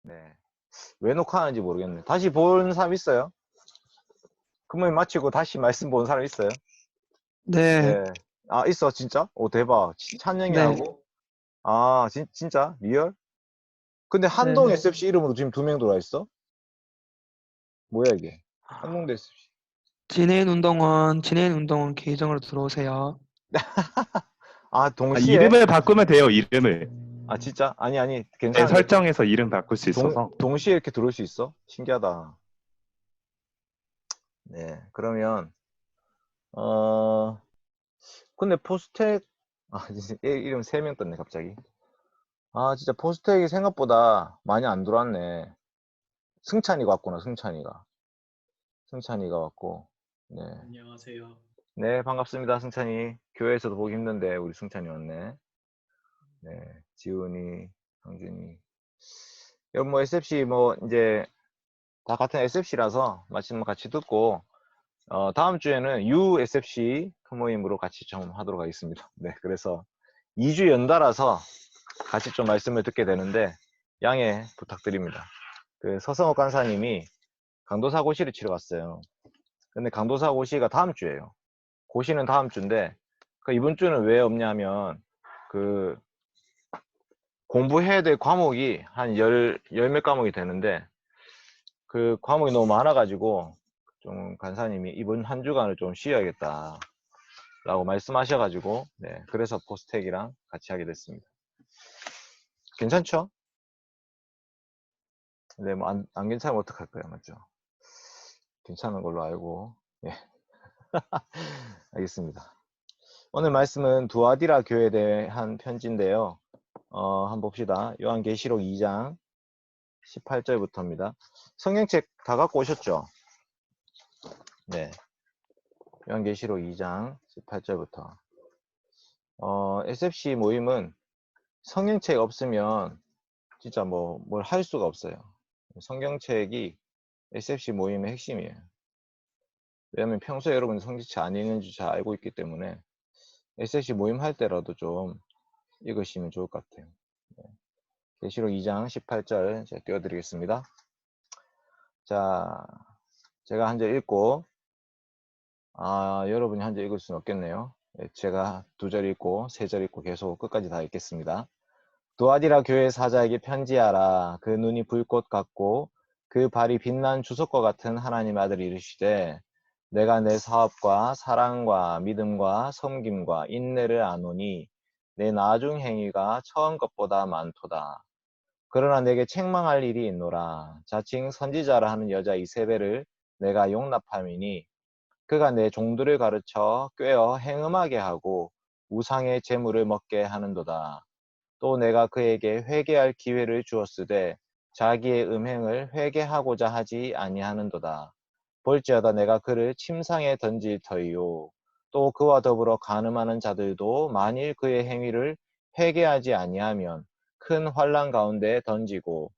네. 왜 녹화하는지 모르겠네. 다시 본 사람 있어요? 근무일 마치고 다시 말씀 본 사람 있어요? 네, 네. 아, 있어, 진짜? 오, 대박. 네, 찬영이하고? 아, 진짜? 리얼? 근데 한동 네. SFC 이름으로 지금 2명 들어와 있어? 뭐야, 이게? 한동대 SFC. 진해인운동원 계정으로 들어오세요. 아, 아, 동시에? 이름을 바꾸면 돼요, 이름을. 아, 진짜? 아니, 네, 괜찮은데. 설정에서 이름 바꿀 수 있어서. 동시에 이렇게 들어올 수 있어? 신기하다. 네. 그러면, 어, 근데 포스텍, 아, 진짜 이름 3명 떴네, 갑자기. 아, 진짜 포스텍이 생각보다 많이 안 들어왔네. 승찬이가 왔구나, 승찬이가. 승찬이가 왔고. 네. 안녕하세요. 네, 반갑습니다, 승찬이. 교회에서도 보기 힘든데, 우리 승찬이 왔네. 네. 지훈이, 상준이. 여러분, 뭐, SFC, 뭐, 이제, 다 같은 SFC라서, 말씀 같이 듣고, 다음 주에는 USFC 큰 모임으로 같이 좀 하도록 하겠습니다. 네, 그래서 2주 연달아서 같이 좀 말씀을 듣게 되는데, 양해 부탁드립니다. 그 서성욱 간사님이 강도사 고시를 치러 갔어요. 근데 강도사 고시가 다음 주예요. 고시는 다음 주인데 그 이번 주는 왜 없냐면 그 공부해야 될 과목이 한 열 몇 과목이 되는데 그 과목이 너무 많아가지고 좀 간사님이 이번 한 주간을 좀 쉬어야겠다 라고 말씀하셔가지고 네, 그래서 포스텍이랑 같이 하게 됐습니다. 괜찮죠? 네, 뭐 안 괜찮으면 어떡할 거예요, 맞죠? 괜찮은 걸로 알고 예. 알겠습니다. 오늘 말씀은 두아디라 교회에 대한 편지인데요. 한번 봅시다. 요한계시록 2장 18절부터입니다. 성경책 다 갖고 오셨죠? 네. 요한계시록 2장 18절부터. SFC 모임은 성경책 없으면 진짜 뭐 뭘 할 수가 없어요. 성경책이 SFC 모임의 핵심이에요. 왜냐면 평소에 여러분이 성경책 안 읽는지 잘 알고 있기 때문에 SFC 모임 할 때라도 좀 읽으시면 좋을 것 같아요. 네. 계시록 2장 18절 제가 띄워드리겠습니다. 자, 제가 한 절 읽고 여러분이 한 절 읽을 수는 없겠네요. 네, 제가 2절 읽고 3절 읽고 계속 끝까지 다 읽겠습니다. 두아디라 교회 사자에게 편지하라. 그 눈이 불꽃 같고 그 발이 빛난 주석과 같은 하나님 아들이 이르시되 내가 내 사업과 사랑과 믿음과 섬김과 인내를 아노니 내 나중 행위가 처음 것보다 많도다. 그러나 내게 책망할 일이 있노라. 자칭 선지자라 하는 여자 이세벨을 내가 용납함이니 그가 내 종들을 가르쳐 꾀어 행음하게 하고 우상의 재물을 먹게 하는도다. 또 내가 그에게 회개할 기회를 주었으되 자기의 음행을 회개하고자 하지 아니하는도다. 볼지어다 내가 그를 침상에 던질 터이요. 또 그와 더불어 간음하는 자들도 만일 그의 행위를 회개하지 아니하면 큰 환난 가운데 던지고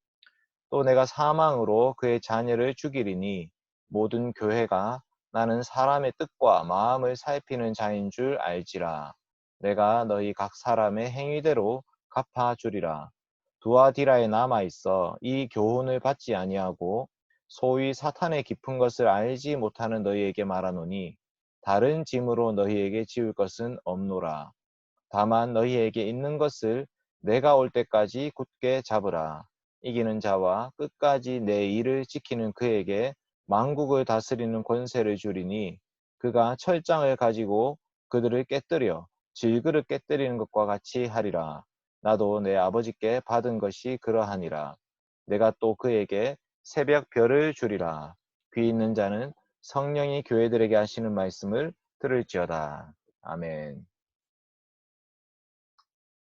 또 내가 사망으로 그의 자녀를 죽이리니 모든 교회가 나는 사람의 뜻과 마음을 살피는 자인 줄 알지라. 내가 너희 각 사람의 행위대로 갚아주리라. 두아디라에 남아있어 이 교훈을 받지 아니하고 소위 사탄의 깊은 것을 알지 못하는 너희에게 말하노니 다른 짐으로 너희에게 지울 것은 없노라. 다만 너희에게 있는 것을 내가 올 때까지 굳게 잡으라. 이기는 자와 끝까지 내 일을 지키는 그에게 만국을 다스리는 권세를 주리니 그가 철장을 가지고 그들을 깨뜨려 질그릇 깨뜨리는 것과 같이 하리라. 나도 내 아버지께 받은 것이 그러하니라. 내가 또 그에게 새벽 별을 주리라. 귀 있는 자는 성령이 교회들에게 하시는 말씀을 들을지어다. 아멘.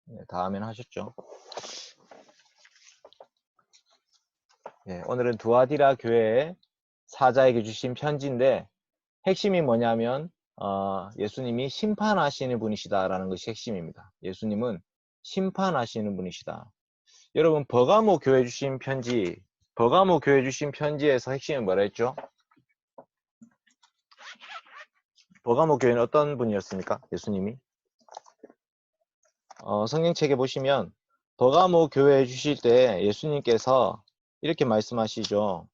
네, 다음엔 하셨죠. 네, 오늘은 두아디라 교회의 사자에게 주신 편지인데 핵심이 뭐냐면 예수님이 심판하시는 분이시다라는 것이 핵심입니다. 예수님은 심판하시는 분이시다. 여러분 버가모 교회 주신 편지, 버가모 교회 주신 편지에서 핵심이 뭐라 했죠? 버가모 교회는 어떤 분이었습니까? 예수님이 성경책에 보시면 버가모 교회 주실 때 예수님께서 이렇게 말씀하시죠.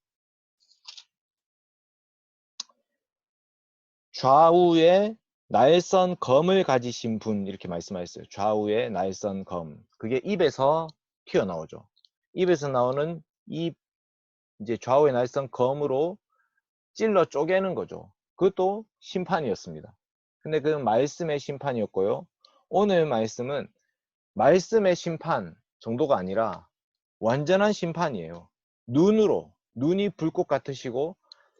좌우에 날선 검을 가지신 분 이렇게 말씀하셨어요. 좌우에 날선 검. 그게 입에서 튀어나오죠. 입에서 나오는 이 이제 좌우에 날선 검으로 찔러 쪼개는 거죠. 그것도 심판이었습니다. 근데 그 말씀의 심판이었고요. 오늘 말씀은 말씀의 심판 정도가 아니라 완전한 심판이에요. 눈이 불꽃 같으시고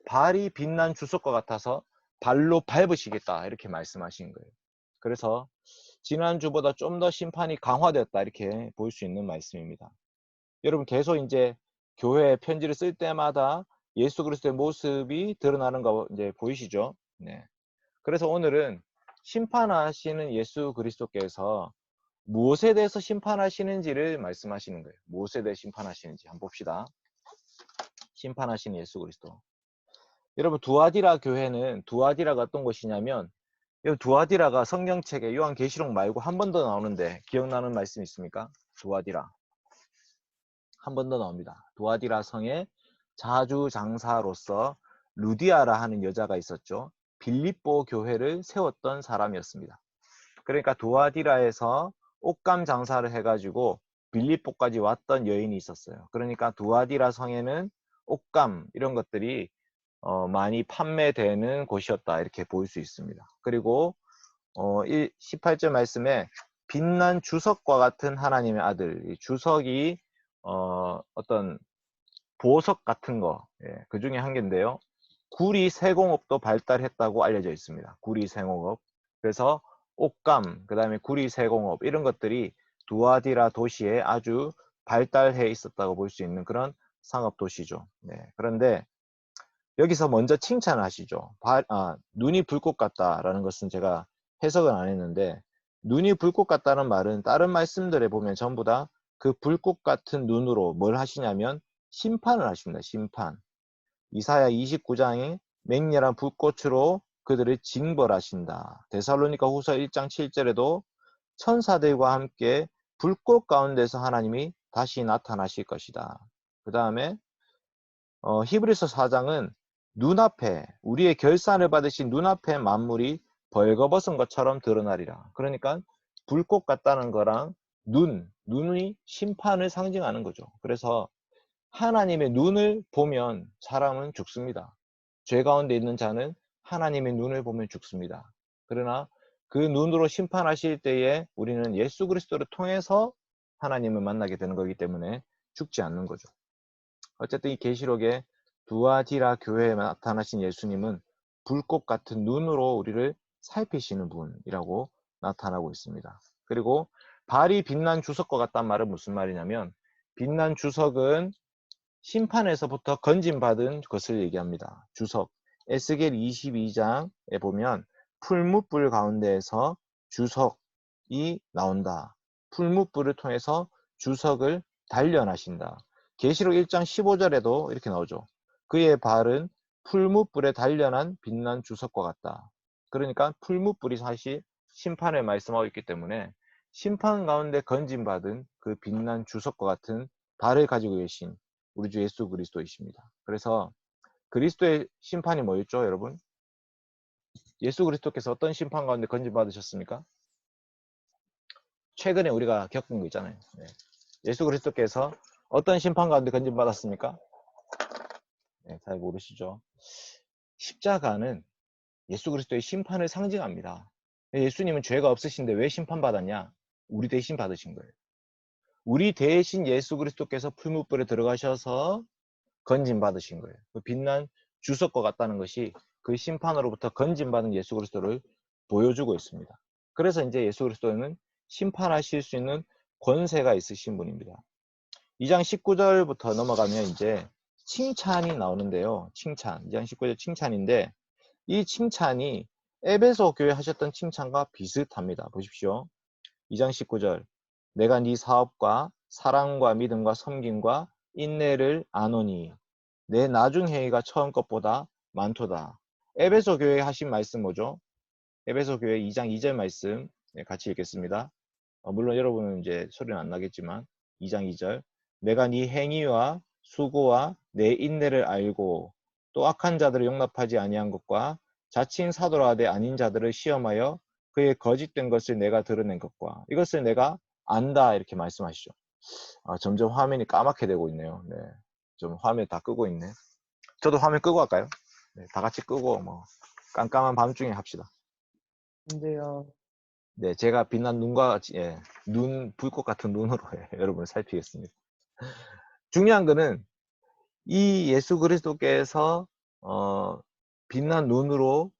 발이 빛난 주석과 같아서 발로 밟으시겠다 이렇게 말씀하신 거예요. 그래서 지난주보다 좀 더 심판이 강화되었다 이렇게 볼 수 있는 말씀입니다. 여러분 계속 이제 교회 편지를 쓸 때마다 예수 그리스도의 모습이 드러나는 거 이제 보이시죠? 네. 그래서 오늘은 심판하시는 예수 그리스도께서 무엇에 대해서 심판하시는지를 말씀하시는 거예요. 무엇에 대해 심판하시는지 한번 봅시다. 심판하시는 예수 그리스도. 여러분 두아디라 교회는 두아디라가 어떤 곳이냐면 이 두아디라가 성경책에 요한계시록 말고 한 번 더 나오는데 기억나는 말씀 있습니까? 두아디라. 한 번 더 나옵니다. 두아디라 성의 자주장사로서 루디아라 하는 여자가 있었죠. 빌립보 교회를 세웠던 사람이었습니다. 그러니까 두아디라에서 옷감 장사를 해가지고 빌립보까지 왔던 여인이 있었어요. 그러니까 두아디라 성에는 옷감 이런 것들이 많이 판매되는 곳이었다 이렇게 볼 수 있습니다. 그리고 18절 말씀에 빛난 주석과 같은 하나님의 아들, 이 주석이 어떤 보석 같은 거, 그 중에 한 개인데요. 구리 세공업도 발달했다고 알려져 있습니다. 구리 세공업. 그래서 옷감, 그 다음에 구리 세공업 이런 것들이 두아디라 도시에 아주 발달해 있었다고 볼 수 있는 그런 상업 도시죠. 그런데 여기서 먼저 칭찬을 하시죠. 눈이 불꽃 같다라는 것은 제가 해석은 안 했는데 눈이 불꽃 같다는 말은 다른 말씀들에 보면 전부 다 그 불꽃 같은 눈으로 뭘 하시냐면 심판을 하십니다. 심판. 이사야 29장에 맹렬한 불꽃으로 그들을 징벌하신다. 데살로니가 후서 1장 7절에도 천사들과 함께 불꽃 가운데서 하나님이 다시 나타나실 것이다. 그 다음에 히브리서 4장은 눈앞에 우리의 결산을 받으신 눈앞에 만물이 벌거벗은 것처럼 드러나리라. 그러니까 불꽃 같다는 거랑 눈이 심판을 상징하는 거죠. 그래서 하나님의 눈을 보면 사람은 죽습니다. 죄 가운데 있는 자는 하나님의 눈을 보면 죽습니다. 그러나 그 눈으로 심판하실 때에 우리는 예수 그리스도를 통해서 하나님을 만나게 되는 거기 때문에 죽지 않는 거죠. 어쨌든 이 계시록에 두아디라 교회에 나타나신 예수님은 불꽃 같은 눈으로 우리를 살피시는 분이라고 나타나고 있습니다. 그리고 발이 빛난 주석과 같단 말은 무슨 말이냐면 빛난 주석은 심판에서부터 건진받은 것을 얘기합니다. 주석. 에스겔 22장에 보면 풀무불 가운데에서 주석이 나온다. 풀무불을 통해서 주석을 단련하신다. 계시록 1장 15절에도 이렇게 나오죠. 그의 발은 풀무불에 단련한 빛난 주석과 같다. 그러니까 풀무불이 사실 심판을 말씀하고 있기 때문에 심판 가운데 건진받은 그 빛난 주석과 같은 발을 가지고 계신 우리 주 예수 그리스도이십니다. 그래서 그리스도의 심판이 뭐였죠, 여러분? 예수 그리스도께서 어떤 심판 가운데 건진받으셨습니까? 최근에 우리가 겪은 거 있잖아요. 예수 그리스도께서 어떤 심판 가운데 건진받았습니까? 잘 모르시죠? 십자가는 예수 그리스도의 심판을 상징합니다. 예수님은 죄가 없으신데 왜 심판받았냐? 우리 대신 받으신 거예요. 우리 대신 예수 그리스도께서 풀무불에 들어가셔서 건진받으신 거예요. 그 빛난 주석과 같다는 것이 그 심판으로부터 건진받은 예수 그리스도를 보여주고 있습니다. 그래서 이제 예수 그리스도는 심판하실 수 있는 권세가 있으신 분입니다. 2장 19절부터 넘어가면 이제 칭찬이 나오는데요. 2장 19절 칭찬인데 이 칭찬이 에베소 교회 하셨던 칭찬과 비슷합니다. 보십시오. 2장 19절 내가 네 사업과 사랑과 믿음과 섬김과 인내를 아노니 내 나중 행위가 처음 것보다 많도다. 에베소 교회에 하신 말씀 뭐죠? 에베소 교회 2장 2절 말씀 같이 읽겠습니다. 물론 여러분은 이제 소리는 안 나겠지만 2장 2절 내가 네 행위와 수고와 내 인내를 알고 또 악한 자들을 용납하지 아니한 것과 자칭 사도라 하되 아닌 자들을 시험하여 그의 거짓된 것을 내가 드러낸 것과 이것을 내가 안다 이렇게 말씀하시죠. 점점 화면이 까맣게 되고 있네요. 네, 좀 화면 다 끄고 있네. 저도 화면 끄고 할까요? 네, 다 같이 끄고 뭐 깜깜한 밤중에 합시다. 근데요. 네, 제가 빛난 눈과 눈 불꽃 같은 눈으로 여러분을 살피겠습니다. 중요한 거는 이 예수 그리스도께서 빛난 눈으로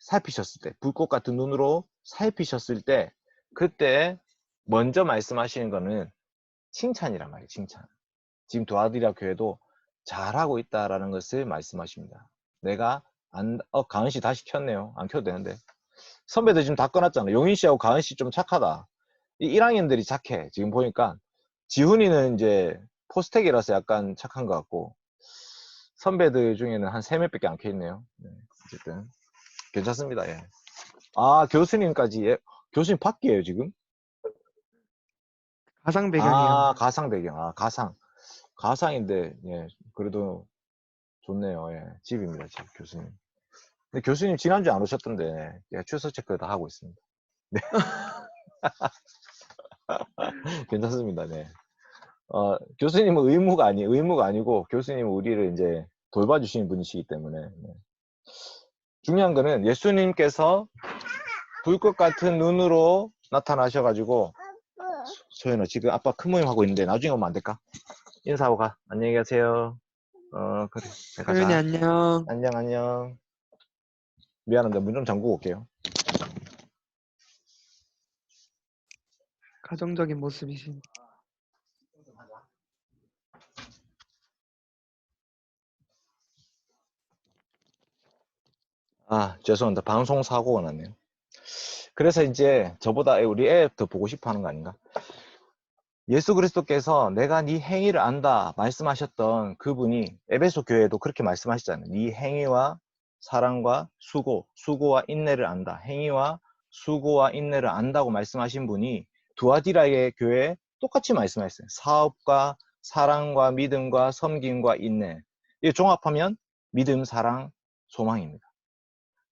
살피셨을 때, 불꽃 같은 눈으로 살피셨을 때, 그때 먼저 말씀하시는 거는 칭찬이란 말이에요. 칭찬. 지금 도와드리라 교회도 잘하고 있다라는 것을 말씀하십니다. 내가 가은 씨 다시 켰네요. 안 켜도 되는데. 선배들 지금 다 꺼놨잖아. 용인 씨하고 가은 씨 좀 착하다. 이 1학년들이 착해. 지금 보니까 지훈이는 이제 포스텍이라서 약간 착한 것 같고 선배들 중에는 한 3명밖에 안 켜있네요. 네, 어쨌든 괜찮습니다. 예. 교수님까지 교수님 밖이에요 지금? 가상 배경이요. 가상 배경. 가상인데 예, 그래도 좋네요. 예, 집입니다. 집 교수님. 근데 교수님 지난주에 안 오셨던데 예, 출석 체크 다 하고 있습니다. 네. 괜찮습니다. 네. 교수님은 의무가 아니고 교수님은 우리를 이제 돌봐주시는 분이시기 때문에 네. 중요한 거는 예수님께서 불꽃 같은 눈으로 나타나셔가지고 소연아 지금 아빠 큰 모임 하고 있는데 나중에 오면 안 될까? 인사하고 가. 안녕히 가세요. 그래. 잘 소연이 가자. 안녕. 안녕. 미안합니다. 문 좀 잠그고 올게요. 가정적인 모습이신. 죄송합니다. 방송 사고가 났네요. 그래서 이제 저보다 우리 애 더 보고 싶어 하는 거 아닌가? 예수 그리스도께서 내가 네 행위를 안다 말씀하셨던 그분이 에베소 교회에도 그렇게 말씀하시잖아요. 네 행위와 사랑과 수고와 인내를 안다. 행위와 수고와 인내를 안다고 말씀하신 분이 두아디라의 교회에 똑같이 말씀하셨어요. 사업과 사랑과 믿음과 섬김과 인내. 이게 종합하면 믿음, 사랑, 소망입니다.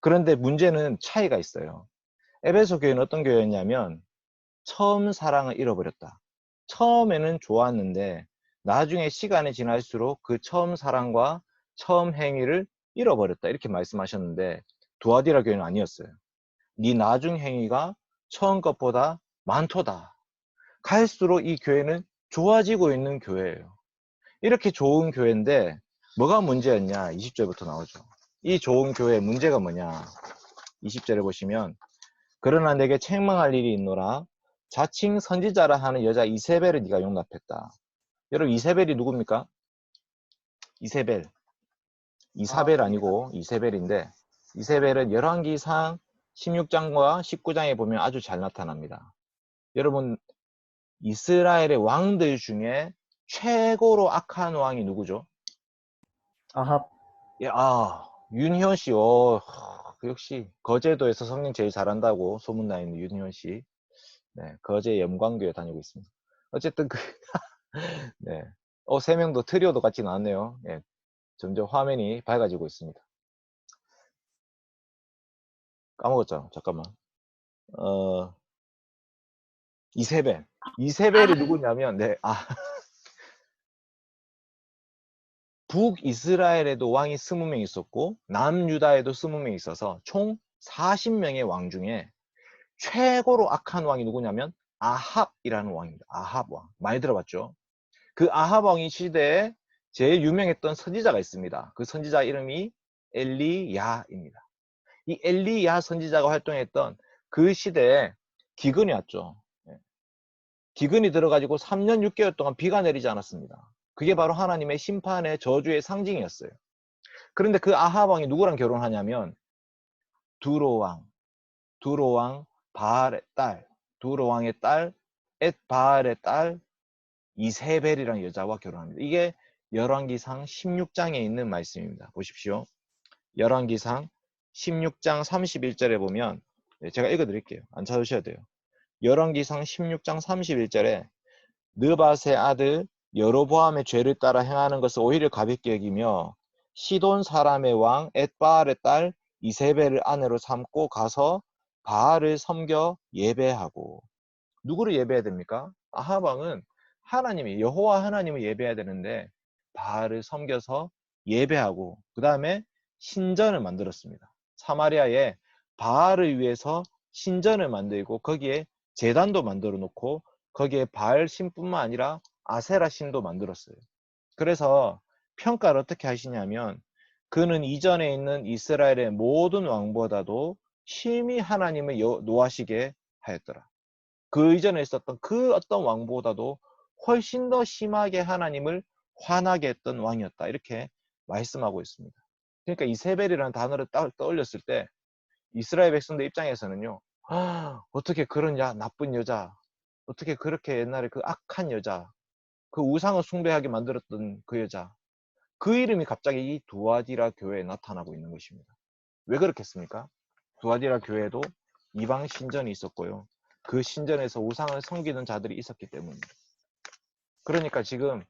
그런데 문제는 차이가 있어요. 에베소 교회는 어떤 교회였냐면 처음 사랑을 잃어버렸다. 처음에는 좋았는데 나중에 시간이 지날수록 그 처음 사랑과 처음 행위를 잃어버렸다. 이렇게 말씀하셨는데 두아디라 교회는 아니었어요. 네 나중 행위가 처음 것보다 많도다. 갈수록 이 교회는 좋아지고 있는 교회예요. 이렇게 좋은 교회인데 뭐가 문제였냐? 20절부터 나오죠. 이 좋은 교회의 문제가 뭐냐? 20절에 보시면 그러나 내게 책망할 일이 있노라. 자칭 선지자라 하는 여자 이세벨을 네가 용납했다. 여러분 이세벨이 누굽니까? 이사벨 아니고 이세벨인데 이세벨은 열왕기상 16장과 19장에 보면 아주 잘 나타납니다. 여러분 이스라엘의 왕들 중에 최고로 악한 왕이 누구죠? 아합. 예, 윤희원 씨. 역시 거제도에서 성령 제일 잘한다고 소문나 있는 윤희원 씨. 네, 거제 염광교에 다니고 있습니다. 어쨌든 네. 3명도 트리오도 같이 나왔네요. 예, 점점 화면이 밝아지고 있습니다. 까먹었잖아. 잠깐만. 이세벨이 누구냐면, 북이스라엘에도 왕이 20명 있었고, 남유다에도 20명 있어서 총 40명의 왕 중에 최고로 악한 왕이 누구냐면, 아합이라는 왕입니다. 아합 왕. 많이 들어봤죠? 그 아합 왕이 시대에 제일 유명했던 선지자가 있습니다. 그 선지자 이름이 엘리야입니다. 이 엘리야 선지자가 활동했던 그 시대에 기근이 왔죠. 기근이 들어가지고 3년 6개월 동안 비가 내리지 않았습니다. 그게 바로 하나님의 심판의 저주의 상징이었어요. 그런데 그 아합 왕이 누구랑 결혼하냐면 두로왕 바알의 딸, 두로왕의 딸 엣바알의 딸 이세벨이라는 여자와 결혼합니다. 이게 열왕기상 16장에 있는 말씀입니다. 보십시오. 열왕기상 16장 31절에 보면 제가 읽어드릴게요. 안 찾으셔야 돼요. 열왕기상 16장 31절에 느밧의 아들 여로보암의 죄를 따라 행하는 것을 오히려 가볍게 여기며 시돈 사람의 왕 엣바알의 딸 이세벨을 아내로 삼고 가서 바알을 섬겨 예배하고. 누구를 예배해야 됩니까? 아합 왕은 하나님이 여호와 하나님을 예배해야 되는데 바알을 섬겨서 예배하고 그 다음에 신전을 만들었습니다. 사마리아에 바알을 위해서 신전을 만들고 거기에 제단도 만들어 놓고 거기에 바알 신뿐만 아니라 아세라 신도 만들었어요. 그래서 평가를 어떻게 하시냐면 그는 이전에 있는 이스라엘의 모든 왕보다도 심히 하나님을 노하시게 하였더라. 그 이전에 있었던 그 어떤 왕보다도 훨씬 더 심하게 하나님을 화나게 했던 왕이었다. 이렇게 말씀하고 있습니다. 그러니까 이세벨이라는 단어를 떠올렸을 때 이스라엘 백성들 입장에서는요. 어떻게 그런 나쁜 여자, 어떻게 그렇게 옛날에 그 악한 여자, 그 우상을 숭배하게 만들었던 그 여자, 그 이름이 갑자기 이 두아디라 교회에 나타나고 있는 것입니다. 왜 그렇겠습니까? 두아디라 교회에도 이방 신전이 있었고요. 그 신전에서 우상을 섬기는 자들이 있었기 때문입니다. 그러니까 지금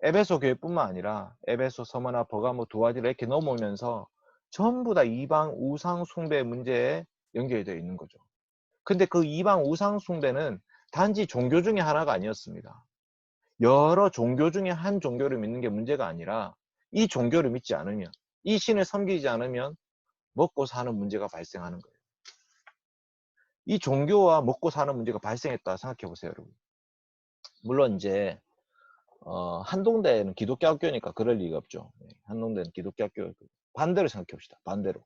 에베소 교회뿐만 아니라 에베소, 서머나, 버가모, 두아디라 이렇게 넘어오면서 전부 다 이방 우상 숭배 문제에 연결되어 있는 거죠. 근데 그 이방 우상 숭배는 단지 종교 중에 하나가 아니었습니다. 여러 종교 중에 한 종교를 믿는 게 문제가 아니라 이 종교를 믿지 않으면, 이 신을 섬기지 않으면 먹고 사는 문제가 발생하는 거예요. 이 종교와 먹고 사는 문제가 발생했다 생각해 보세요, 여러분. 물론 이제 한동대는 기독교 학교니까 그럴 리가 없죠. 한동대는 기독교 학교. 반대로 생각해 봅시다. 반대로.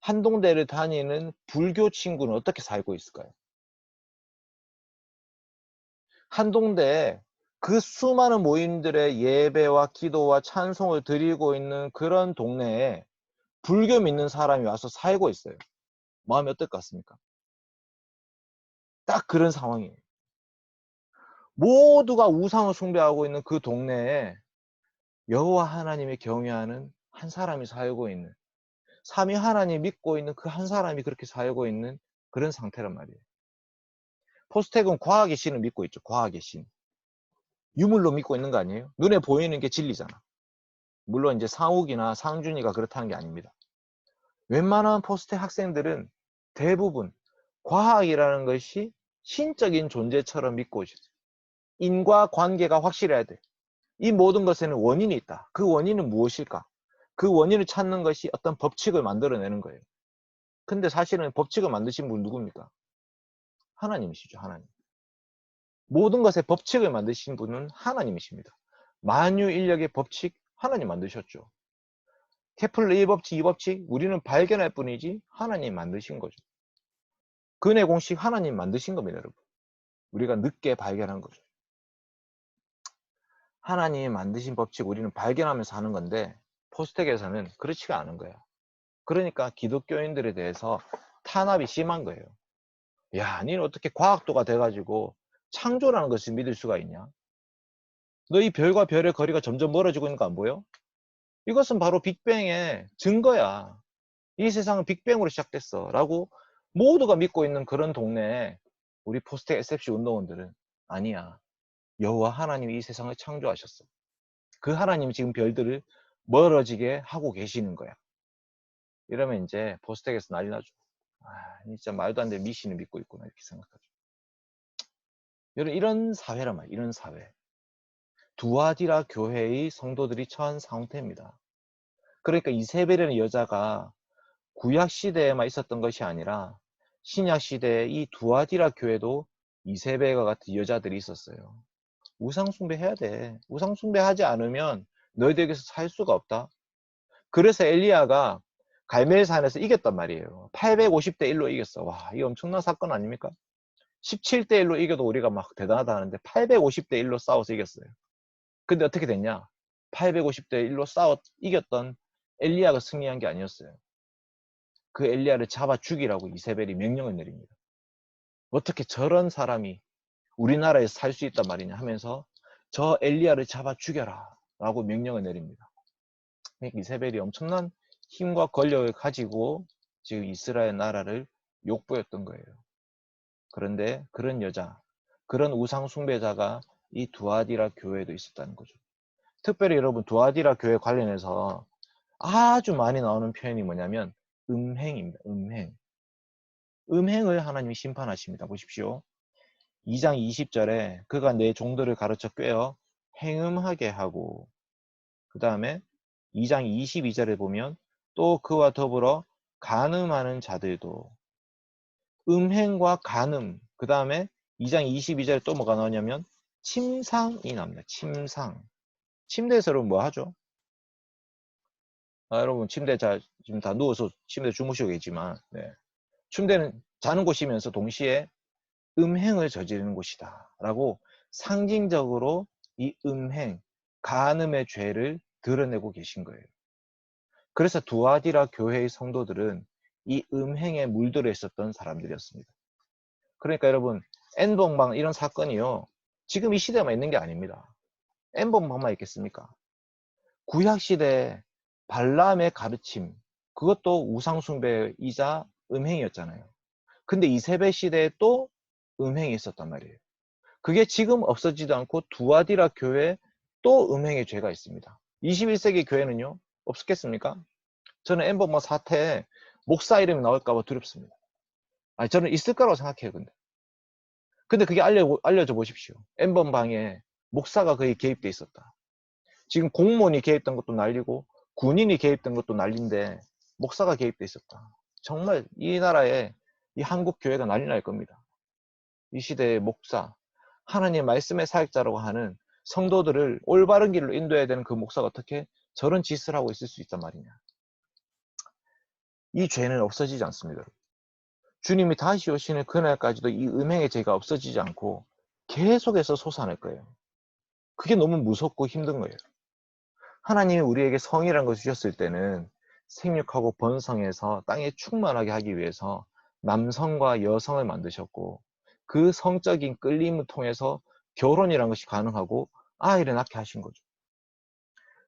한동대를 다니는 불교 친구는 어떻게 살고 있을까요? 한동대에 그 수많은 모임들의 예배와 기도와 찬송을 드리고 있는 그런 동네에 불교 믿는 사람이 와서 살고 있어요. 마음이 어떨 것 같습니까? 딱 그런 상황이에요. 모두가 우상을 숭배하고 있는 그 동네에 여호와 하나님을 경외하는 한 사람이 살고 있는, 삼위 하나님 믿고 있는 그 한 사람이 그렇게 살고 있는 그런 상태란 말이에요. 포스텍은 과학의 신을 믿고 있죠. 과학의 신. 유물로 믿고 있는 거 아니에요? 눈에 보이는 게 진리잖아. 물론 이제 상욱이나 상준이가 그렇다는 게 아닙니다. 웬만한 포스텍 학생들은 대부분 과학이라는 것이 신적인 존재처럼 믿고 있어요. 인과 관계가 확실해야 돼. 이 모든 것에는 원인이 있다. 그 원인은 무엇일까? 그 원인을 찾는 것이 어떤 법칙을 만들어내는 거예요. 근데 사실은 법칙을 만드신 분 누굽니까? 하나님이시죠. 하나님. 모든 것의 법칙을 만드신 분은 하나님이십니다. 만유인력의 법칙 하나님 만드셨죠. 케플러 1법칙, 2법칙 우리는 발견할 뿐이지 하나님 만드신 거죠. 근의 공식 하나님 만드신 겁니다, 여러분. 우리가 늦게 발견한 거죠. 하나님이 만드신 법칙 우리는 발견하면서 하는 건데 포스텍에서는 그렇지가 않은 거예요. 그러니까 기독교인들에 대해서 탄압이 심한 거예요. 야, 니는 어떻게 과학도가 돼가지고 창조라는 것을 믿을 수가 있냐? 너 이 별과 별의 거리가 점점 멀어지고 있는 거 안 보여? 이것은 바로 빅뱅의 증거야. 이 세상은 빅뱅으로 시작됐어 라고 모두가 믿고 있는 그런 동네에 우리 포스텍 SFC 운동원들은 아니야. 여호와 하나님이 이 세상을 창조하셨어. 그 하나님이 지금 별들을 멀어지게 하고 계시는 거야. 이러면 이제 포스텍에서 난리 나죠. 진짜 말도 안 되는 미신을 믿고 있구나 이렇게 생각하죠. 여러분 이런 사회란 말이에요. 이런 사회. 두아디라 교회의 성도들이 처한 상태입니다. 그러니까 이세벨이라는 여자가 구약 시대에만 있었던 것이 아니라 신약 시대에 이 두아디라 교회도 이세벨과 같은 여자들이 있었어요. 우상숭배 해야 돼. 우상숭배 하지 않으면 너희들에게서 살 수가 없다. 그래서 엘리야가 갈멜산에서 이겼단 말이에요. 850대 1로 이겼어. 와, 이거 엄청난 사건 아닙니까? 17대 1로 이겨도 우리가 막 대단하다 하는데 850대 1로 싸워서 이겼어요. 근데 어떻게 됐냐? 850대 1로 이겼던 엘리야가 승리한 게 아니었어요. 그 엘리야를 잡아 죽이라고 이세벨이 명령을 내립니다. 어떻게 저런 사람이 우리나라에 살 수 있단 말이냐 하면서 저 엘리야를 잡아 죽여라 라고 명령을 내립니다. 이세벨이 엄청난 힘과 권력을 가지고 지금 이스라엘 나라를 욕보였던 거예요. 그런데 그런 여자, 그런 우상 숭배자가 이 두아디라 교회도 있었다는 거죠. 특별히 여러분 두아디라 교회 관련해서 아주 많이 나오는 표현이 뭐냐면 음행입니다. 음행. 음행을 하나님이 심판하십니다. 보십시오. 2장 20절에 그가 내 종들을 가르쳐 꿰어 행음하게 하고, 그 다음에 2장 22절에 보면 또 그와 더불어 간음하는 자들도, 음행과 간음, 그 다음에 2장 22절에 또 뭐가 나오냐면 침상이 나옵니다. 침상. 침대에서 여러분 뭐 하죠? 여러분 침대 지금 다 누워서 침대에 주무시고 계지만, 침대는 자는 곳이면서 동시에 음행을 저지르는 곳이다 라고 상징적으로 이 음행, 간음의 죄를 드러내고 계신 거예요. 그래서 두아디라 교회의 성도들은 이 음행에 물들어 있었던 사람들이었습니다. 그러니까 여러분 N번방 이런 사건이요, 지금 이 시대만 있는 게 아닙니다. N번방만 있겠습니까? 구약시대에 발람의 가르침, 그것도 우상숭배이자 음행이었잖아요. 근데 이세벨 시대에 또 음행이 있었단 말이에요. 그게 지금 없어지지도 않고 두아디라 교회에 또 음행의 죄가 있습니다. 21세기 교회는요, 없었겠습니까? 저는 N번방 사태에 목사 이름이 나올까봐 두렵습니다. 아니, 저는 있을 거라고 생각해요, 근데 그게 알려져 보십시오. N번방에 목사가 거의 개입돼 있었다. 지금 공무원이 개입된 것도 난리고 군인이 개입된 것도 난리인데 목사가 개입돼 있었다. 정말 이 나라에 이 한국 교회가 난리 날 겁니다. 이 시대의 목사, 하나님의 말씀의 사역자라고 하는 성도들을 올바른 길로 인도해야 되는 그 목사가 어떻게 저런 짓을 하고 있을 수 있단 말이냐. 이 죄는 없어지지 않습니다. 주님이 다시 오시는 그날까지도 이 음행의 죄가 없어지지 않고 계속해서 솟아날 거예요. 그게 너무 무섭고 힘든 거예요. 하나님이 우리에게 성이라는 것을 주셨을 때는 생육하고 번성해서 땅에 충만하게 하기 위해서 남성과 여성을 만드셨고, 그 성적인 끌림을 통해서 결혼이라는 것이 가능하고 아이를 낳게 하신 거죠.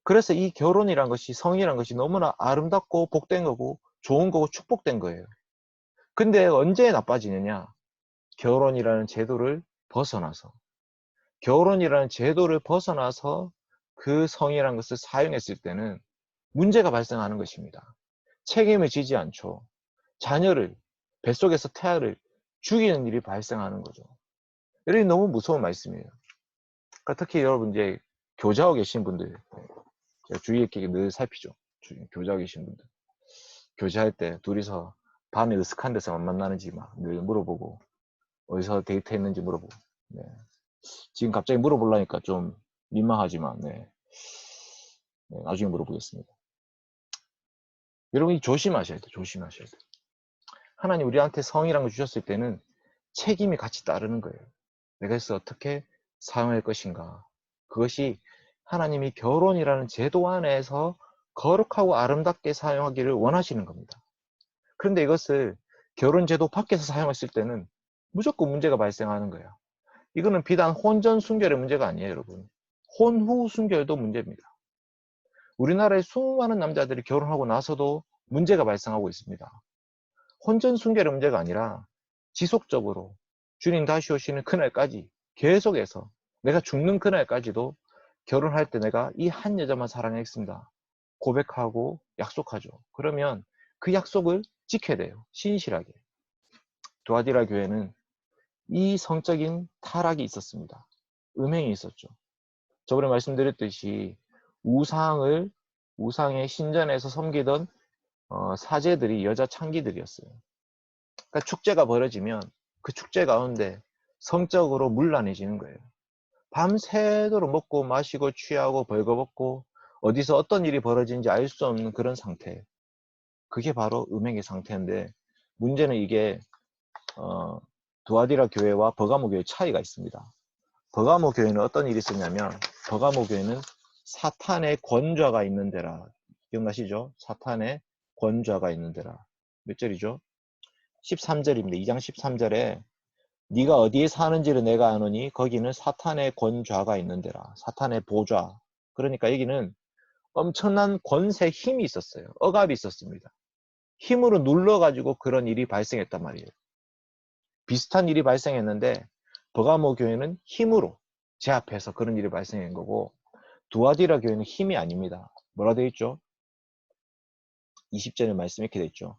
그래서 이 결혼이라는 것이, 성이라는 것이 너무나 아름답고 복된 거고 좋은 거고 축복된 거예요. 근데 언제 나빠지느냐? 결혼이라는 제도를 벗어나서 그 성이라는 것을 사용했을 때는 문제가 발생하는 것입니다. 책임을 지지 않죠. 자녀를, 뱃속에서 태아를 죽이는 일이 발생하는 거죠. 이게 너무 무서운 말씀이에요. 그러니까 특히 여러분 이제 교제하고 계신 분들, 제가 주의 깊게 늘 살피죠. 교제하고 계신 분들. 교제할 때 둘이서 밤에 으슥한 데서 만나는지 막 늘 물어보고, 어디서 데이트했는지 물어보고. 지금 갑자기 물어보려니까 좀 민망하지만, 나중에 물어보겠습니다. 여러분이 조심하셔야 돼요. 조심하셔야 돼요. 하나님 우리한테 성이라는 걸 주셨을 때는 책임이 같이 따르는 거예요. 내가 그래서 어떻게 사용할 것인가. 그것이 하나님이 결혼이라는 제도 안에서 거룩하고 아름답게 사용하기를 원하시는 겁니다. 그런데 이것을 결혼 제도 밖에서 사용했을 때는 무조건 문제가 발생하는 거예요. 이거는 비단 혼전 순결의 문제가 아니에요, 여러분. 혼후 순결도 문제입니다. 우리나라에 수많은 남자들이 결혼하고 나서도 문제가 발생하고 있습니다. 혼전 순결의 문제가 아니라 지속적으로 주님 다시 오시는 그날까지 계속해서 내가 죽는 그날까지도 결혼할 때 내가 이 한 여자만 사랑했습니다. 고백하고 약속하죠. 그러면 그 약속을 지켜야 돼요. 신실하게. 두아디라 교회는 이 성적인 타락이 있었습니다. 음행이 있었죠. 저번에 말씀드렸듯이 우상의 신전에서 섬기던 사제들이 여자 창기들이었어요. 그러니까 축제가 벌어지면 그 축제 가운데 성적으로 문란해지는 거예요. 밤새도록 먹고 마시고 취하고 벌거벗고 어디서 어떤 일이 벌어지는지 알 수 없는 그런 상태. 그게 바로 음행의 상태인데, 문제는 이게 두아디라 교회와 버가모 교회의 차이가 있습니다. 버가모 교회는 어떤 일이 있었냐면, 버가모 교회는 사탄의 권좌가 있는 데라. 기억나시죠? 사탄의 권좌가 있는 데라. 몇 절이죠? 13절입니다. 2장 13절에 네가 어디에 사는지를 내가 아노니 거기는 사탄의 권좌가 있는 데라. 사탄의 보좌. 그러니까 여기는 엄청난 권세, 힘이 있었어요. 억압이 있었습니다. 힘으로 눌러가지고 그런 일이 발생했단 말이에요. 비슷한 일이 발생했는데 버가모 교회는 힘으로, 제압해서 그런 일이 발생한 거고, 두아디라 교회는 힘이 아닙니다. 뭐라 되어 있죠? 20절의 말씀 이렇게 되어 있죠.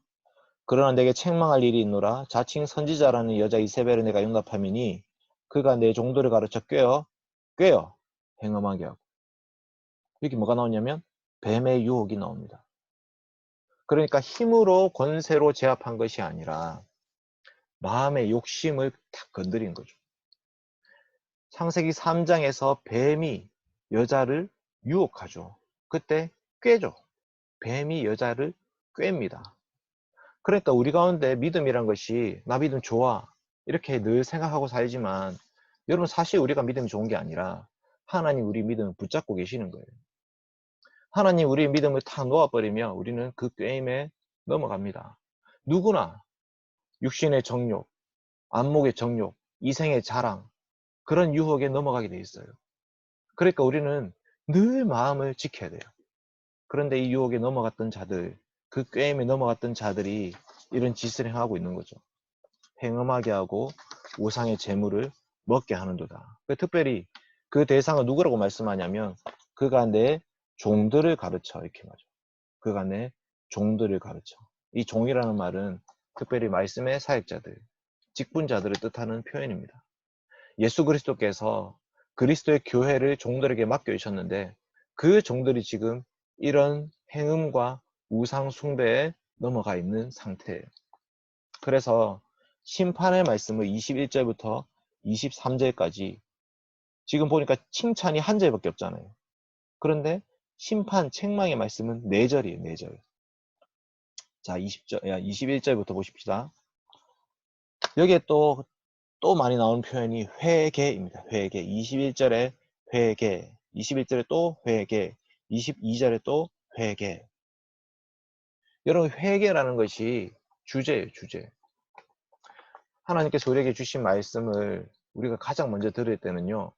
그러나 내게 책망할 일이 있노라. 자칭 선지자라는 여자 이세벨을 내가 용납하미니 그가 내 종들을 가르쳐 꿰어 행음하게 하고. 여기 뭐가 나오냐면 뱀의 유혹이 나옵니다. 그러니까 힘으로 권세로 제압한 것이 아니라 마음의 욕심을 탁 건드린 거죠. 창세기 3장에서 뱀이 여자를 유혹하죠. 그때 꿰죠. 뱀이 여자를 꿰입니다. 그러니까 우리 가운데 믿음이란 것이 나 믿음 좋아 이렇게 늘 생각하고 살지만, 여러분 사실 우리가 믿음이 좋은 게 아니라 하나님 우리 믿음을 붙잡고 계시는 거예요. 하나님 우리의 믿음을 다 놓아버리면 우리는 그 꾀임에 넘어갑니다. 누구나 육신의 정욕, 안목의 정욕, 이생의 자랑, 그런 유혹에 넘어가게 돼 있어요. 그러니까 우리는 늘 마음을 지켜야 돼요. 그런데 이 유혹에 넘어갔던 자들, 그 꾀임에 넘어갔던 자들이 이런 짓을 행하고 있는 거죠. 행음하게 하고 우상의 재물을 먹게 하는도다. 특별히 그 대상은 누구라고 말씀하냐면 그가 내 종들을 가르쳐, 이렇게 말이죠. 그가 내 종들을 가르쳐. 이 종이라는 말은 특별히 말씀의 사역자들, 직분자들을 뜻하는 표현입니다. 예수 그리스도께서 그리스도의 교회를 종들에게 맡겨주셨는데 그 종들이 지금 이런 행음과 우상 숭배에 넘어가 있는 상태예요. 그래서 심판의 말씀을 21절부터 23절까지 지금 보니까 칭찬이 한 절밖에 없잖아요. 그런데 심판, 책망의 말씀은 4절이에요. 4절. 자, 21절부터 보십시다. 여기에 또 많이 나오는 표현이 회개입니다. 회개. 21절에 회개, 21절에 또 회개, 22절에 또 회개. 여러분, 회개라는 것이 주제예요. 주제. 하나님께서 우리에게 주신 말씀을 우리가 가장 먼저 들을 때는요,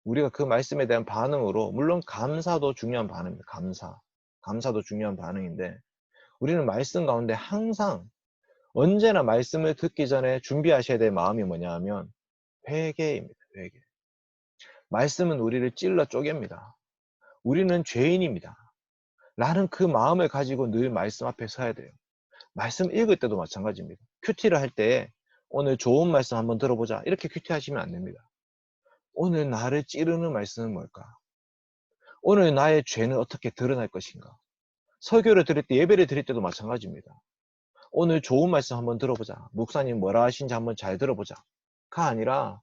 우리가 그 말씀에 대한 반응으로, 물론 감사도 중요한 반응입니다. 감사도 중요한 반응인데, 우리는 말씀 가운데 항상 언제나 말씀을 듣기 전에 준비하셔야 될 마음이 뭐냐 하면 회개입니다. 회개. 말씀은 우리를 찔러 쪼갭니다. 우리는 죄인입니다. 라는 그 마음을 가지고 늘 말씀 앞에 서야 돼요. 말씀 읽을 때도 마찬가지입니다. 큐티를 할 때 오늘 좋은 말씀 한번 들어보자, 이렇게 큐티하시면 안 됩니다. 오늘 나를 찌르는 말씀은 뭘까? 오늘 나의 죄는 어떻게 드러날 것인가? 설교를 드릴 때, 예배를 드릴 때도 마찬가지입니다. 오늘 좋은 말씀 한번 들어보자. 목사님 뭐라 하신지 한번 잘 들어보자. 가 아니라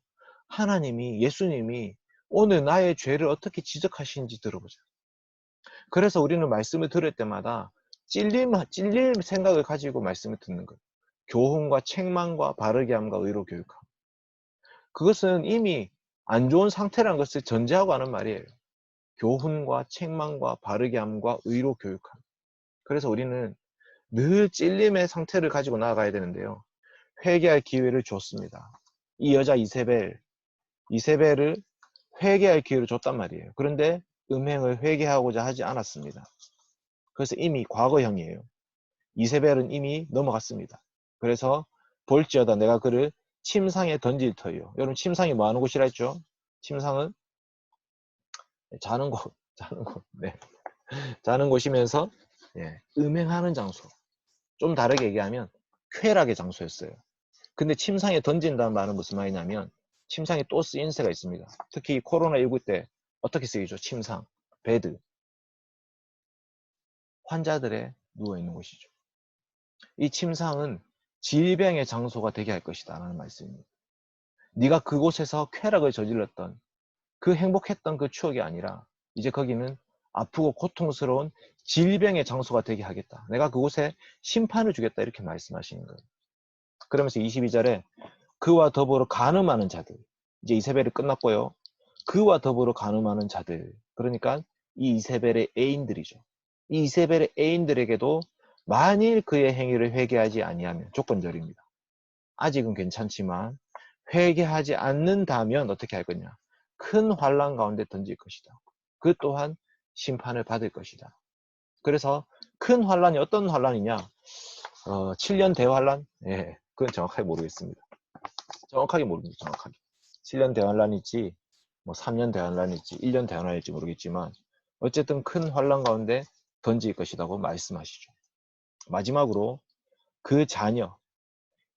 하나님이, 예수님이 오늘 나의 죄를 어떻게 지적하시는지 들어보자. 그래서 우리는 말씀을 들을 때마다 찔릴 생각을 가지고 말씀을 듣는 거예요. 교훈과 책망과 바르게 함과 의로 교육함. 그것은 이미 안 좋은 상태라는 것을 전제하고 하는 말이에요. 교훈과 책망과 바르게 함과 의로 교육함. 그래서 우리는 늘 찔림의 상태를 가지고 나아가야 되는데요. 회개할 기회를 줬습니다. 이 여자 이세벨을 회개할 기회를 줬단 말이에요. 그런데 음행을 회개하고자 하지 않았습니다. 그래서 이미 과거형이에요. 이세벨은 이미 넘어갔습니다. 그래서 볼지어다 내가 그를 침상에 던질 터이요. 여러분, 침상이 뭐 하는 곳이라 했죠? 침상은 자는 곳. 네. 자는 곳이면서 음행하는 장소. 좀 다르게 얘기하면 쾌락의 장소였어요. 근데 침상에 던진다는 말은 무슨 말이냐면 침상에 또 쓰임새가 있습니다. 특히 코로나19 때 어떻게 쓰이죠? 침상, 베드. 환자들의 누워있는 곳이죠. 이 침상은 질병의 장소가 되게 할 것이다 라는 말씀입니다. 네가 그곳에서 쾌락을 저질렀던 그 행복했던 그 추억이 아니라 이제 거기는 아프고 고통스러운 질병의 장소가 되게 하겠다. 내가 그곳에 심판을 주겠다, 이렇게 말씀하시는 거예요. 그러면서 22절에 그와 더불어 간음하는 자들, 이제 이세벨이 끝났고요. 그와 더불어 간음하는 자들, 그러니까 이 이세벨의 애인들이죠. 이 이세벨의 애인들에게도 만일 그의 행위를 회개하지 아니하면, 조건절입니다. 아직은 괜찮지만 회개하지 않는다면 어떻게 할 거냐? 큰 환난 가운데 던질 것이다. 그 또한 심판을 받을 것이다. 그래서 큰 환난이 어떤 환난이냐? 7년 대환란? 예, 그건 정확하게 모르겠습니다. 정확하게 모릅니다. 정확하게. 7년 대환란일지 뭐 3년 대환란일지 1년 대환란일지 모르겠지만 어쨌든 큰 환란 가운데 던질 것이라고 말씀하시죠. 마지막으로 그 자녀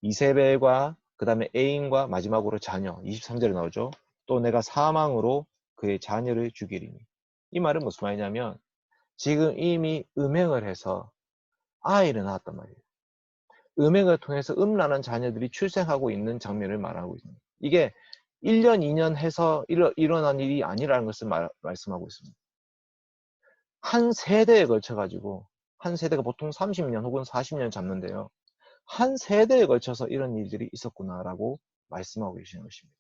이세벨과 그 다음에 애인과 마지막으로 자녀 23절에 나오죠. 또 내가 사망으로 그의 자녀를 죽이리니. 이 말은 무슨 말이냐면 지금 이미 음행을 해서 아이를 낳았단 말이에요. 음행을 통해서 음란한 자녀들이 출생하고 있는 장면을 말하고 있습니다. 이게 1년, 2년 해서 일어난 일이 아니라는 것을 말씀하고 있습니다. 한 세대에 걸쳐가지고 한 세대가 보통 30년 혹은 40년 잡는데요. 한 세대에 걸쳐서 이런 일들이 있었구나라고 말씀하고 계시는 것입니다.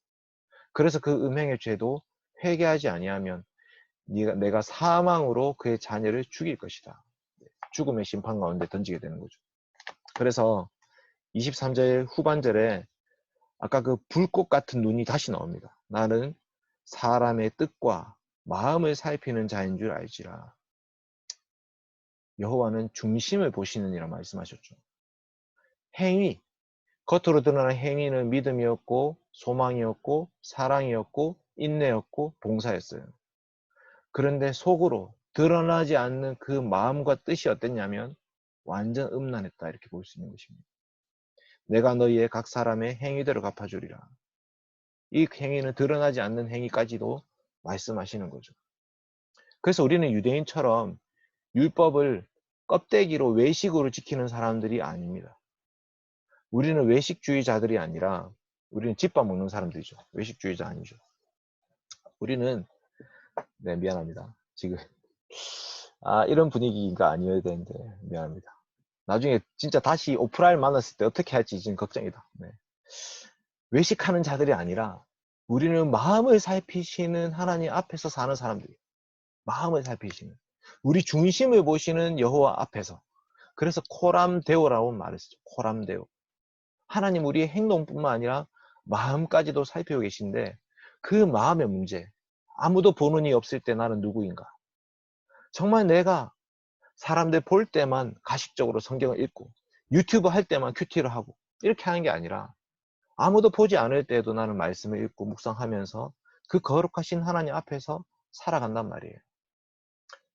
그래서 그 음행의 죄도 회개하지 아니하면 내가 사망으로 그의 자녀를 죽일 것이다. 죽음의 심판 가운데 던지게 되는 거죠. 그래서 23절 후반절에 아까 그 불꽃 같은 눈이 다시 나옵니다. 나는 사람의 뜻과 마음을 살피는 자인 줄 알지라. 여호와는 중심을 보시는 이라 말씀하셨죠. 행위, 겉으로 드러나는 행위는 믿음이었고 소망이었고 사랑이었고 인내였고 봉사였어요. 그런데 속으로 드러나지 않는 그 마음과 뜻이 어땠냐면 완전 음란했다 이렇게 볼 수 있는 것입니다. 내가 너희의 각 사람의 행위대로 갚아주리라. 이 행위는 드러나지 않는 행위까지도 말씀하시는 거죠. 그래서 우리는 유대인처럼 율법을 껍데기로 외식으로 지키는 사람들이 아닙니다. 우리는 외식주의자들이 아니라 우리는 집밥 먹는 사람들이죠. 외식주의자 아니죠. 우리는 네 미안합니다. 지금 이런 분위기가 아니어야 되는데 미안합니다. 나중에 진짜 다시 오프라인 만났을 때 어떻게 할지 지금 걱정이다. 네. 외식하는 자들이 아니라 우리는 마음을 살피시는 하나님 앞에서 사는 사람들이에요. 마음을 살피시는 우리 중심을 보시는 여호와 앞에서. 그래서 코람데오라고 말을 쓰죠. 코람데오. 하나님 우리의 행동뿐만 아니라 마음까지도 살피고 계신데 그 마음의 문제, 아무도 보는 이 없을 때 나는 누구인가? 정말 내가 사람들 볼 때만 가식적으로 성경을 읽고 유튜브 할 때만 큐티를 하고 이렇게 하는 게 아니라 아무도 보지 않을 때도 나는 말씀을 읽고 묵상하면서 그 거룩하신 하나님 앞에서 살아간단 말이에요.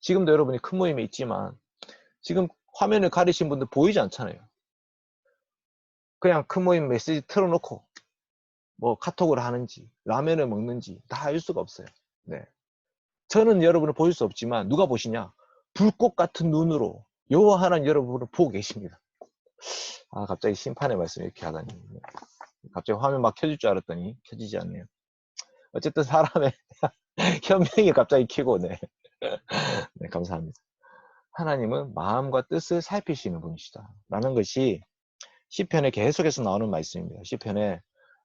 지금도 여러분이 큰 모임에 있지만 지금 화면을 가리신 분들 보이지 않잖아요. 그냥 큰 모임 메시지 틀어놓고 뭐 카톡을 하는지 라면을 먹는지 다 알 수가 없어요. 네. 저는 여러분을 보일 수 없지만 누가 보시냐? 불꽃 같은 눈으로 여호와 하나님 여러분을 보고 계십니다. 갑자기 심판의 말씀 이렇게 하다니. 갑자기 화면 막 켜질 줄 알았더니 켜지지 않네요. 어쨌든 사람의 현명이 갑자기 켜고 네. 네, 감사합니다. 하나님은 마음과 뜻을 살피시는 분이시다 라는 것이 시편에 계속해서 나오는 말씀입니다. 시편에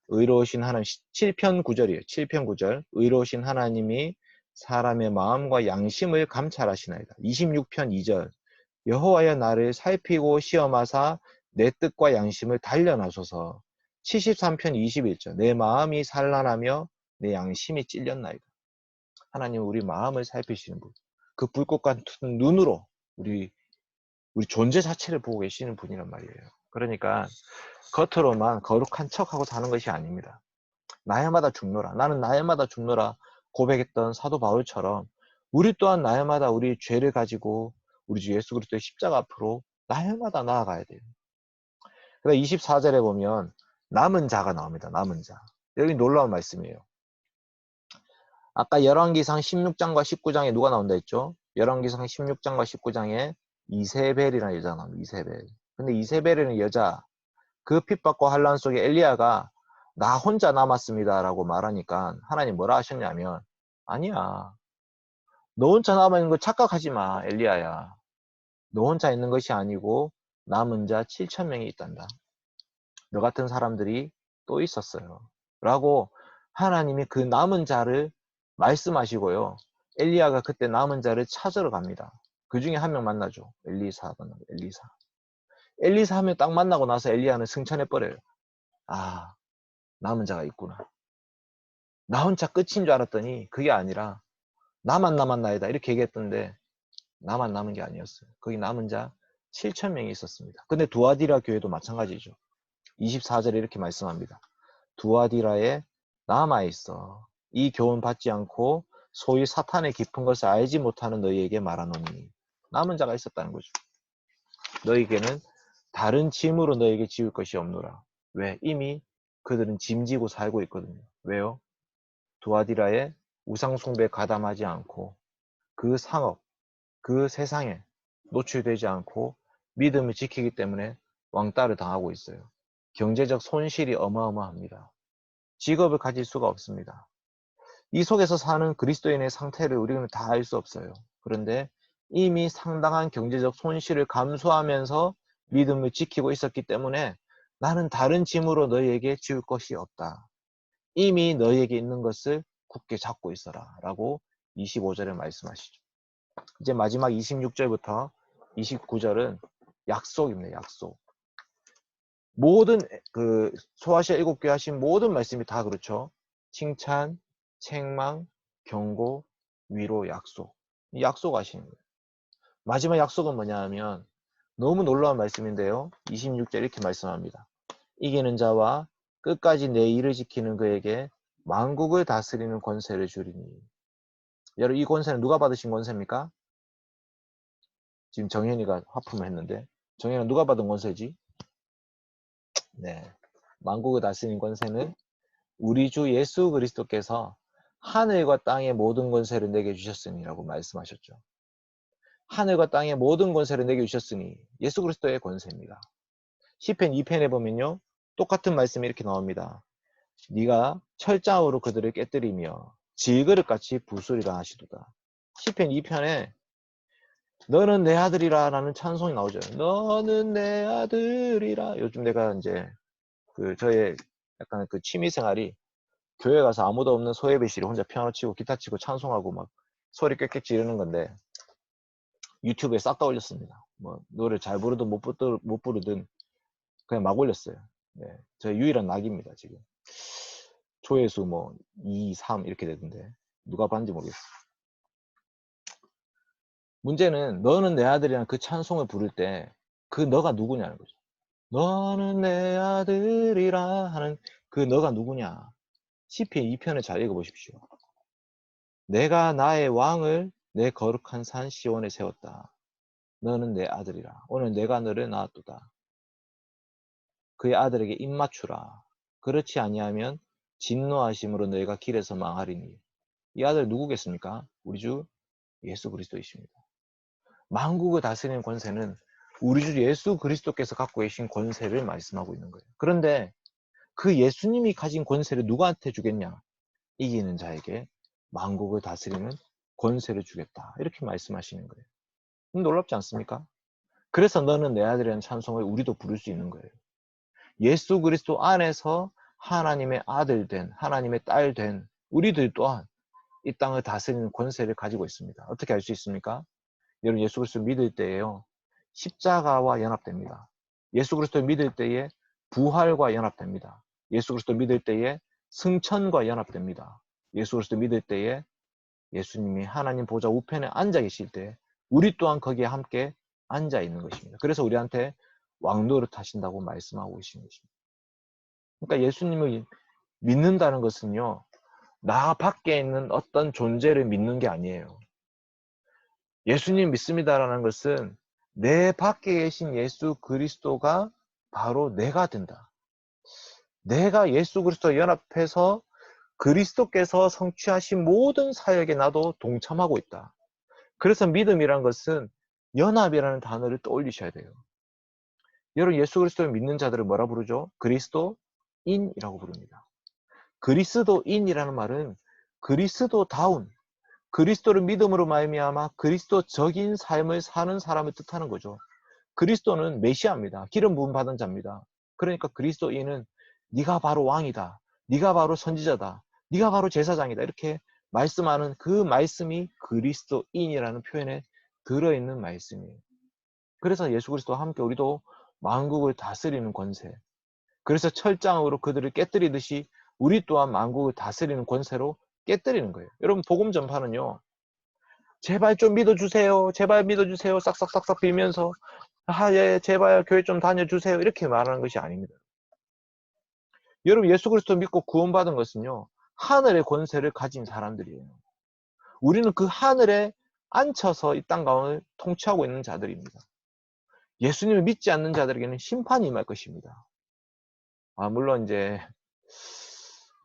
의로우신 하나님 7편 9절이에요. 7편 9절 의로우신 하나님이 사람의 마음과 양심을 감찰하시나이다. 26편 2절 여호와여 나를 살피고 시험하사 내 뜻과 양심을 단련하소서. 73편 21절 내 마음이 산란하며 내 양심이 찔렸나이다. 하나님 우리 마음을 살피시는 분, 그 불꽃 같은 눈으로 우리 존재 자체를 보고 계시는 분이란 말이에요. 그러니까 겉으로만 거룩한 척하고 사는 것이 아닙니다. 날마다 죽노라. 나는 날마다 죽노라 고백했던 사도 바울처럼 우리 또한 날마다 우리 죄를 가지고 우리 주 예수 그리스도의 십자가 앞으로 날마다 나아가야 돼요. 그래서 24절에 보면 남은 자가 나옵니다. 남은 자. 여기 놀라운 말씀이에요. 아까 열왕기상 16장과 19장에 누가 나온다 했죠? 열왕기상 16장과 19장에 이세벨이라는 여자가 나옵니다. 이세벨. 근데 이세벨이라는 여자, 그 핍박과 환란 속에 엘리야가 나 혼자 남았습니다 라고 말하니까 하나님 뭐라 하셨냐면 아니야. 너 혼자 남아있는 거 착각하지 마, 엘리야야. 너 혼자 있는 것이 아니고 남은 자 7,000명이 있단다. 너 같은 사람들이 또 있었어요. 라고 하나님이 그 남은 자를 말씀하시고요. 엘리야가 그때 남은 자를 찾으러 갑니다. 그 중에 한 명 만나죠. 엘리사. 엘리사 하면 딱 만나고 나서 엘리야는 승천해버려요. 남은 자가 있구나. 나 혼자 끝인 줄 알았더니 그게 아니라 나만 남았나이다 이렇게 얘기했던데 나만 남은 게 아니었어요. 거기 남은 자 7,000명이 있었습니다. 근데 두아디라 교회도 마찬가지죠. 24절에 이렇게 말씀합니다. 두아디라에 남아있어. 이 교훈 받지 않고 소위 사탄의 깊은 것을 알지 못하는 너희에게 말하노니. 남은 자가 있었다는 거죠. 너희에게는 다른 짐으로 너희에게 지울 것이 없노라. 왜? 이미 그들은 짐지고 살고 있거든요. 왜요? 두아디라의 우상숭배에 가담하지 않고 그 상업, 그 세상에 노출되지 않고 믿음을 지키기 때문에 왕따를 당하고 있어요. 경제적 손실이 어마어마합니다. 직업을 가질 수가 없습니다. 이 속에서 사는 그리스도인의 상태를 우리는 다 알 수 없어요. 그런데 이미 상당한 경제적 손실을 감수하면서 믿음을 지키고 있었기 때문에 나는 다른 짐으로 너희에게 지울 것이 없다. 이미 너희에게 있는 것을 굳게 잡고 있어라 라고 25절에 말씀하시죠. 이제 마지막 26절부터 29절은 약속입니다. 약속. 모든 그 소아시아 7교회 하신 모든 말씀이 다 그렇죠. 칭찬, 책망, 경고, 위로, 약속. 이 약속하시는 거예요. 마지막 약속은 뭐냐 하면 너무 놀라운 말씀인데요. 26절 이렇게 말씀합니다. 이기는 자와 끝까지 내 일을 지키는 그에게 만국을 다스리는 권세를 주리니. 여러분 이 권세는 누가 받으신 권세입니까? 지금 정현이가 화품을 했는데 정현이는 누가 받은 권세지? 네, 만국을 다스리는 권세는 우리 주 예수 그리스도께서 하늘과 땅의 모든 권세를 내게 주셨으니 라고 말씀하셨죠. 하늘과 땅의 모든 권세를 내게 주셨으니 예수 그리스도의 권세입니다. 시편 2편에 보면요. 똑같은 말씀이 이렇게 나옵니다. 네가 철장으로 그들을 깨뜨리며 질그릇같이 부수리라 하시도다. 시편 2편에 너는 내 아들이라 라는 찬송이 나오죠. 너는 내 아들이라. 요즘 내가 이제 저의 약간 그 취미 생활이 교회 가서 아무도 없는 소예배실에 혼자 피아노 치고 기타 치고 찬송하고 막 소리 꽥꽥 지르는 건데 유튜브에 싹 다 올렸습니다. 뭐 노래 잘 부르든 못 부르든 그냥 막 올렸어요. 네, 저의 유일한 낙입니다. 지금 조회수 뭐 2, 3 이렇게 되던데 누가 봤는지 모르겠어요. 문제는 너는 내 아들이라는 그 찬송을 부를 때 그 너가 누구냐는 거죠. 너는 내 아들이라 하는 그 너가 누구냐. 시편 2편을 잘 읽어보십시오. 내가 나의 왕을 내 거룩한 산 시온에 세웠다. 너는 내 아들이라. 오늘 내가 너를 낳았도다. 그의 아들에게 입맞추라. 그렇지 아니하면 진노하심으로 너희가 길에서 망하리니. 이 아들 누구겠습니까? 우리 주 예수 그리스도이십니다. 만국을 다스리는 권세는 우리 주 예수 그리스도께서 갖고 계신 권세를 말씀하고 있는 거예요. 그런데 그 예수님이 가진 권세를 누구한테 주겠냐? 이기는 자에게 만국을 다스리는 권세를 주겠다. 이렇게 말씀하시는 거예요. 놀랍지 않습니까? 그래서 너는 내 아들이라는 찬송을 우리도 부를 수 있는 거예요. 예수 그리스도 안에서 하나님의 아들 된, 하나님의 딸 된 우리들 또한 이 땅을 다스리는 권세를 가지고 있습니다. 어떻게 알 수 있습니까? 여러분 예수 그리스도 믿을 때에요. 십자가와 연합됩니다. 예수 그리스도 믿을 때에 부활과 연합됩니다. 예수 그리스도 믿을 때에 승천과 연합됩니다. 예수 그리스도 믿을 때에 예수님이 하나님 보좌 우편에 앉아 계실 때 우리 또한 거기에 함께 앉아 있는 것입니다. 그래서 우리한테 왕노릇 하신다고 말씀하고 계신 것입니다. 그러니까 예수님을 믿는다는 것은요. 나 밖에 있는 어떤 존재를 믿는 게 아니에요. 예수님 믿습니다라는 것은 내 밖에 계신 예수 그리스도가 바로 내가 된다. 내가 예수 그리스도와 연합해서 그리스도께서 성취하신 모든 사역에 나도 동참하고 있다. 그래서 믿음이란 것은 연합이라는 단어를 떠올리셔야 돼요. 여러분 예수 그리스도를 믿는 자들을 뭐라 부르죠? 그리스도인이라고 부릅니다. 그리스도인이라는 말은 그리스도다운, 그리스도를 믿음으로 말미암아 그리스도적인 삶을 사는 사람을 뜻하는 거죠. 그리스도는 메시아입니다. 기름 부음 받은 자입니다. 그러니까 그리스도인은 네가 바로 왕이다. 네가 바로 선지자다. 네가 바로 제사장이다. 이렇게 말씀하는 그 말씀이 그리스도인이라는 표현에 들어있는 말씀이에요. 그래서 예수 그리스도와 함께 우리도 만국을 다스리는 권세, 그래서 철장으로 그들을 깨뜨리듯이 우리 또한 만국을 다스리는 권세로 깨뜨리는 거예요. 여러분 복음 전파는요. 제발 좀 믿어주세요. 제발 믿어주세요. 싹싹싹싹 빌면서 예, 제발 교회 좀 다녀주세요. 이렇게 말하는 것이 아닙니다. 여러분 예수 그리스도 믿고 구원받은 것은요. 하늘의 권세를 가진 사람들이에요. 우리는 그 하늘에 앉혀서 이 땅 가운데 통치하고 있는 자들입니다. 예수님을 믿지 않는 자들에게는 심판이 임할 것입니다. 물론 이제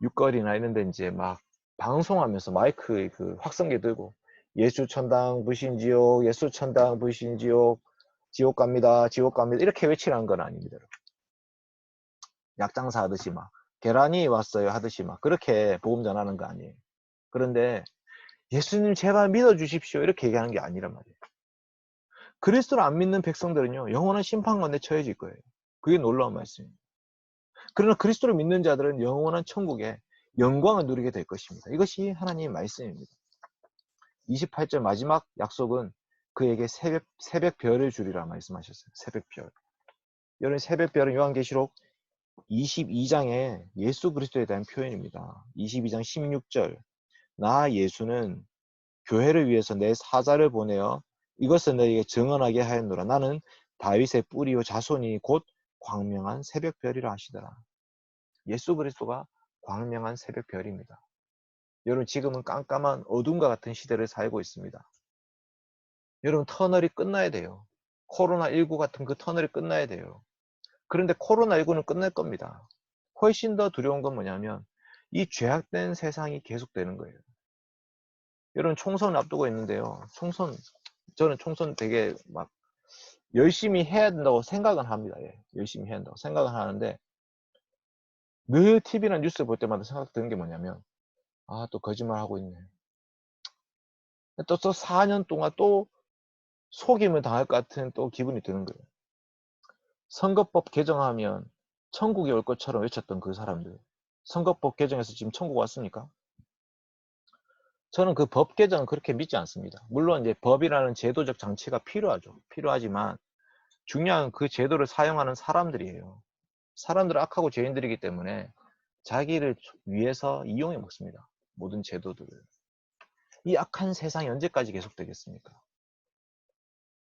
육걸이나 이런 데 이제 막 방송하면서 마이크 그 확성기 들고 예수 천당 부신 지옥, 예수 천당 부신 지옥, 지옥 갑니다, 지옥 갑니다 이렇게 외치라는 건 아닙니다. 약장사 하듯이 막 계란이 왔어요 하듯이 막 그렇게 복음 전하는 거 아니에요. 그런데 예수님 제발 믿어주십시오 이렇게 얘기하는 게 아니란 말이에요. 그리스도를 안 믿는 백성들은요 영원한 심판관에 처해질 거예요. 그게 놀라운 말씀입니다. 그러나 그리스도를 믿는 자들은 영원한 천국에 영광을 누리게 될 것입니다. 이것이 하나님의 말씀입니다. 28절 마지막 약속은 그에게 새벽별을 주리라 말씀하셨어요. 새벽별. 여러분 새벽별은 요한계시록 22장에 예수 그리스도에 대한 표현입니다. 22장 16절 나 예수는 교회를 위해서 내 사자를 보내어 이것을 너에게 증언하게 하였노라. 나는 다윗의 뿌리요 자손이 곧 광명한 새벽별이라 하시더라. 예수 그리스도가 광명한 새벽별입니다. 여러분 지금은 깜깜한 어둠과 같은 시대를 살고 있습니다. 여러분 터널이 끝나야 돼요. 코로나19 같은 그 터널이 끝나야 돼요. 그런데 코로나19는 끝날 겁니다. 훨씬 더 두려운 건 뭐냐면 이 죄악된 세상이 계속되는 거예요. 여러분 총선 앞두고 있는데요. 저는 총선 되게 막 열심히 해야 된다고 생각은 합니다. 예, 열심히 해야 된다고 생각은 하는데 늘 TV나 뉴스 볼 때마다 생각드는 게 뭐냐면 또 거짓말하고 있네. 또 4년 동안 또 속임을 당할 것 같은 또 기분이 드는 거예요. 선거법 개정하면 천국이 올 것처럼 외쳤던 그 사람들. 선거법 개정해서 지금 천국 왔습니까? 저는 그 법 개정은 그렇게 믿지 않습니다. 물론 이제 법이라는 제도적 장치가 필요하죠. 필요하지만 중요한 그 제도를 사용하는 사람들이에요. 사람들은 악하고 죄인들이기 때문에 자기를 위해서 이용해 먹습니다. 모든 제도들을. 이 악한 세상이 언제까지 계속되겠습니까?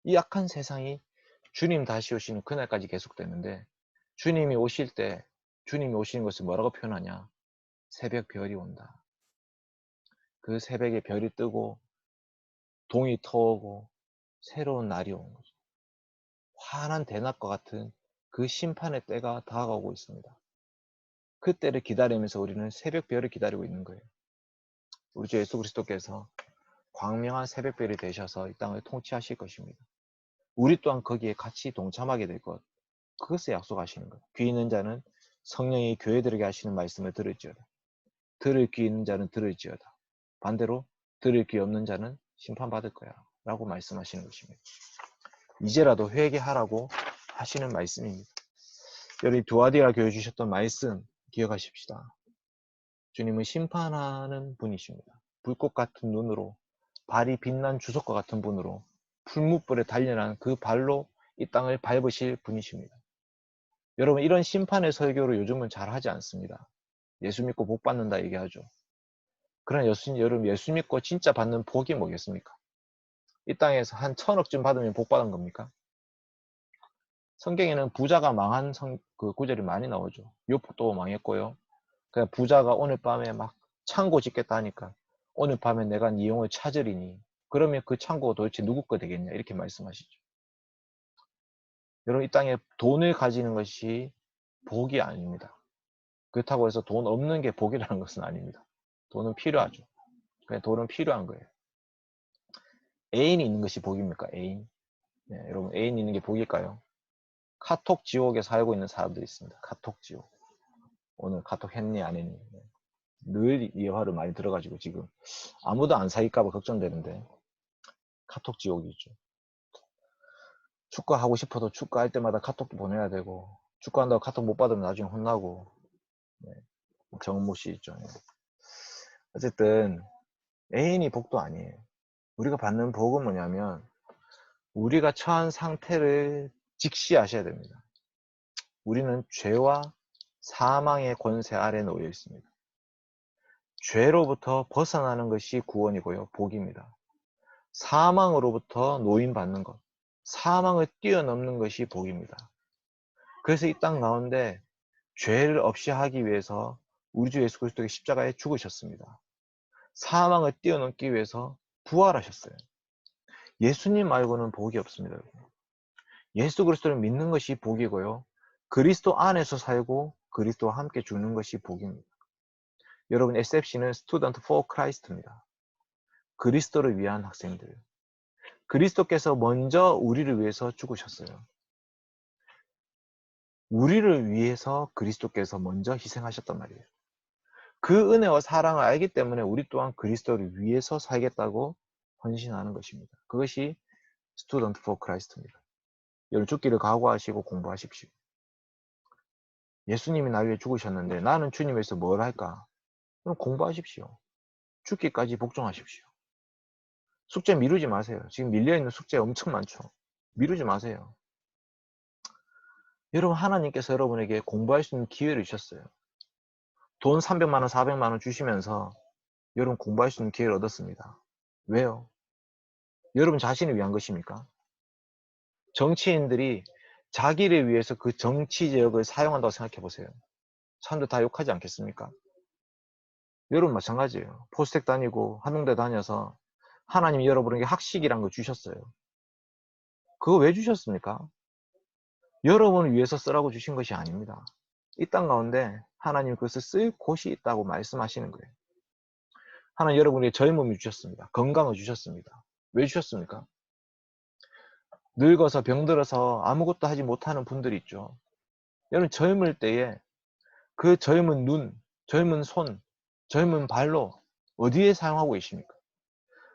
이 악한 세상이 주님 다시 오시는 그날까지 계속되는데 주님이 오실 때 주님이 오시는 것을 뭐라고 표현하냐? 새벽 별이 온다. 그 새벽에 별이 뜨고 동이 터오고 새로운 날이 오는 거죠. 환한 대낮과 같은 그 심판의 때가 다가오고 있습니다. 그 때를 기다리면서 우리는 새벽 별을 기다리고 있는 거예요. 우리 주 예수 그리스도께서 광명한 새벽별이 되셔서 이 땅을 통치하실 것입니다. 우리 또한 거기에 같이 동참하게 될 것, 그것을 약속하시는 것. 귀 있는 자는 성령이 교회들에게 하시는 말씀을 들을지어다. 들을 귀 있는 자는 들을지어다. 반대로 들을 귀 없는 자는 심판받을 거야 라고 말씀하시는 것입니다. 이제라도 회개하라고 하시는 말씀입니다. 여러분 두아디라 교회 주셨던 말씀 기억하십시다. 주님은 심판하는 분이십니다. 불꽃 같은 눈으로 발이 빛난 주석과 같은 분으로 풀무불에 단련한 그 발로 이 땅을 밟으실 분이십니다. 여러분 이런 심판의 설교를 요즘은 잘 하지 않습니다. 예수 믿고 복 받는다 얘기하죠. 그러나 여러분 예수 믿고 진짜 받는 복이 뭐겠습니까? 이 땅에서 한 1000억쯤 받으면 복 받은 겁니까? 성경에는 부자가 망한 그 구절이 많이 나오죠. 욥도 망했고요. 그냥 부자가 오늘 밤에 막 창고 짓겠다 하니까 오늘 밤에 내가 네 영을 찾으리니 그러면 그 창고가 도대체 누구 거 되겠냐 이렇게 말씀하시죠. 여러분 이 땅에 돈을 가지는 것이 복이 아닙니다. 그렇다고 해서 돈 없는 게 복이라는 것은 아닙니다. 돈은 필요하죠. 그냥 돈은 필요한 거예요. 애인이 있는 것이 복입니까? 애인. 네, 여러분 애인 있는 게 복일까요? 카톡 지옥에 살고 있는 사람들이 있습니다. 카톡 지옥. 오늘 카톡 했니 안 했니. 늘 이 화를 많이 들어가지고 지금 아무도 안 사귈까봐 걱정되는데 카톡 지옥이죠. 축구하고 싶어도 축구할 때마다 카톡도 보내야 되고 축구한다고 카톡 못 받으면 나중에 혼나고. 네. 정모 씨 있죠. 네. 어쨌든 애인이 복도 아니에요. 우리가 받는 복은 뭐냐면 우리가 처한 상태를 직시하셔야 됩니다. 우리는 죄와 사망의 권세 아래 놓여 있습니다. 죄로부터 벗어나는 것이 구원이고요. 복입니다. 사망으로부터 노인받는 것, 사망을 뛰어넘는 것이 복입니다. 그래서 이 땅 가운데 죄를 없이 하기 위해서 우리 주 예수 그리스도의 십자가에 죽으셨습니다. 사망을 뛰어넘기 위해서 부활하셨어요. 예수님 말고는 복이 없습니다. 예수 그리스도를 믿는 것이 복이고요. 그리스도 안에서 살고 그리스도와 함께 죽는 것이 복입니다. 여러분, SFC는 Student for Christ입니다. 그리스도를 위한 학생들. 그리스도께서 먼저 우리를 위해서 죽으셨어요. 우리를 위해서 그리스도께서 먼저 희생하셨단 말이에요. 그 은혜와 사랑을 알기 때문에 우리 또한 그리스도를 위해서 살겠다고 헌신하는 것입니다. 그것이 Student for Christ입니다. 여러분, 죽기를 각오하시고 공부하십시오. 예수님이 나 위해 죽으셨는데 나는 주님 위해서 뭘 할까? 그럼 공부하십시오. 죽기까지 복종하십시오. 숙제 미루지 마세요. 지금 밀려있는 숙제 엄청 많죠. 미루지 마세요. 여러분, 하나님께서 여러분에게 공부할 수 있는 기회를 주셨어요. 돈 300만 원, 400만 원 주시면서 여러분 공부할 수 있는 기회를 얻었습니다. 왜요? 여러분 자신을 위한 것입니까? 정치인들이 자기를 위해서 그 정치적을 사용한다고 생각해 보세요. 사람들 다 욕하지 않겠습니까? 여러분 마찬가지예요. 포스텍 다니고 한농대 다녀서 하나님이 여러분에게 학식이란 거 주셨어요. 그거 왜 주셨습니까? 여러분을 위해서 쓰라고 주신 것이 아닙니다. 이 땅 가운데 하나님 그것을 쓸 곳이 있다고 말씀하시는 거예요. 하나님 여러분에게 젊음을 주셨습니다. 건강을 주셨습니다. 왜 주셨습니까? 늙어서 병들어서 아무것도 하지 못하는 분들이 있죠. 여러분 젊을 때에 그 젊은 눈, 젊은 손, 젊은 발로 어디에 사용하고 계십니까?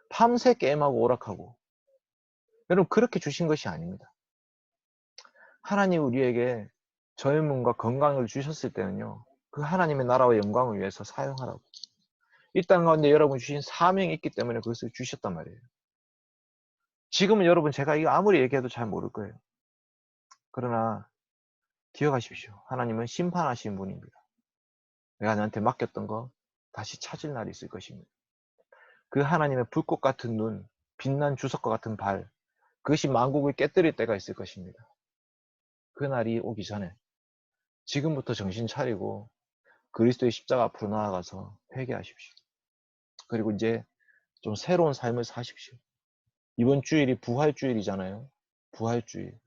밤새 게임하고 오락하고. 여러분 그렇게 주신 것이 아닙니다. 하나님 우리에게 젊음과 건강을 주셨을 때는요. 그 하나님의 나라와 영광을 위해서 사용하라고. 이 땅 가운데 여러분 주신 사명이 있기 때문에 그것을 주셨단 말이에요. 지금은 여러분 제가 이거 아무리 얘기해도 잘 모를 거예요. 그러나 기억하십시오. 하나님은 심판하시는 분입니다. 내가 너한테 맡겼던 거 다시 찾을 날이 있을 것입니다. 그 하나님의 불꽃 같은 눈, 빛난 주석과 같은 발, 그것이 만국을 깨뜨릴 때가 있을 것입니다. 그 날이 오기 전에 지금부터 정신 차리고 그리스도의 십자가 앞으로 나아가서 회개하십시오. 그리고 이제 좀 새로운 삶을 사십시오. 이번 주일이 부활주일이잖아요. 부활주일.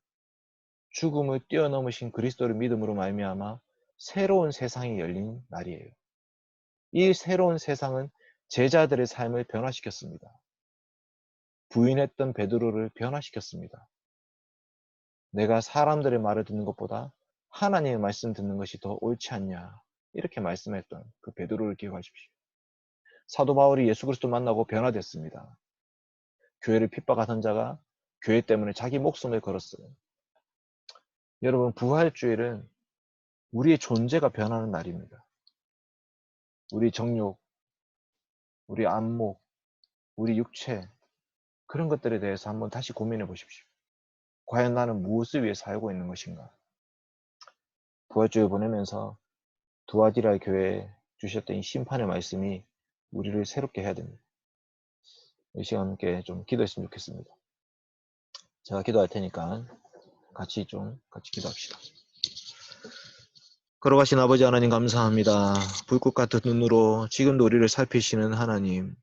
죽음을 뛰어넘으신 그리스도를 믿음으로 말미암아 새로운 세상이 열린 날이에요. 이 새로운 세상은 제자들의 삶을 변화시켰습니다. 부인했던 베드로를 변화시켰습니다. 내가 사람들의 말을 듣는 것보다 하나님의 말씀 듣는 것이 더 옳지 않냐, 이렇게 말씀했던 그 베드로를 기억하십시오. 사도 바울이 예수 그리스도 만나고 변화됐습니다. 교회를 핍박하던 자가 교회 때문에 자기 목숨을 걸었어요. 여러분, 부활주일은 우리의 존재가 변하는 날입니다. 우리 정욕, 우리 안목, 우리 육체, 그런 것들에 대해서 한번 다시 고민해 보십시오. 과연 나는 무엇을 위해 살고 있는 것인가? 부활주일 보내면서 두아디라 교회에 주셨던 이 심판의 말씀이 우리를 새롭게 해야 됩니다. 이 시간 함께 좀 기도했으면 좋겠습니다. 제가 기도할 테니까 같이 기도합시다. 걸어가신 아버지 하나님 감사합니다. 불꽃 같은 눈으로 지금도 우리를 살피시는 하나님.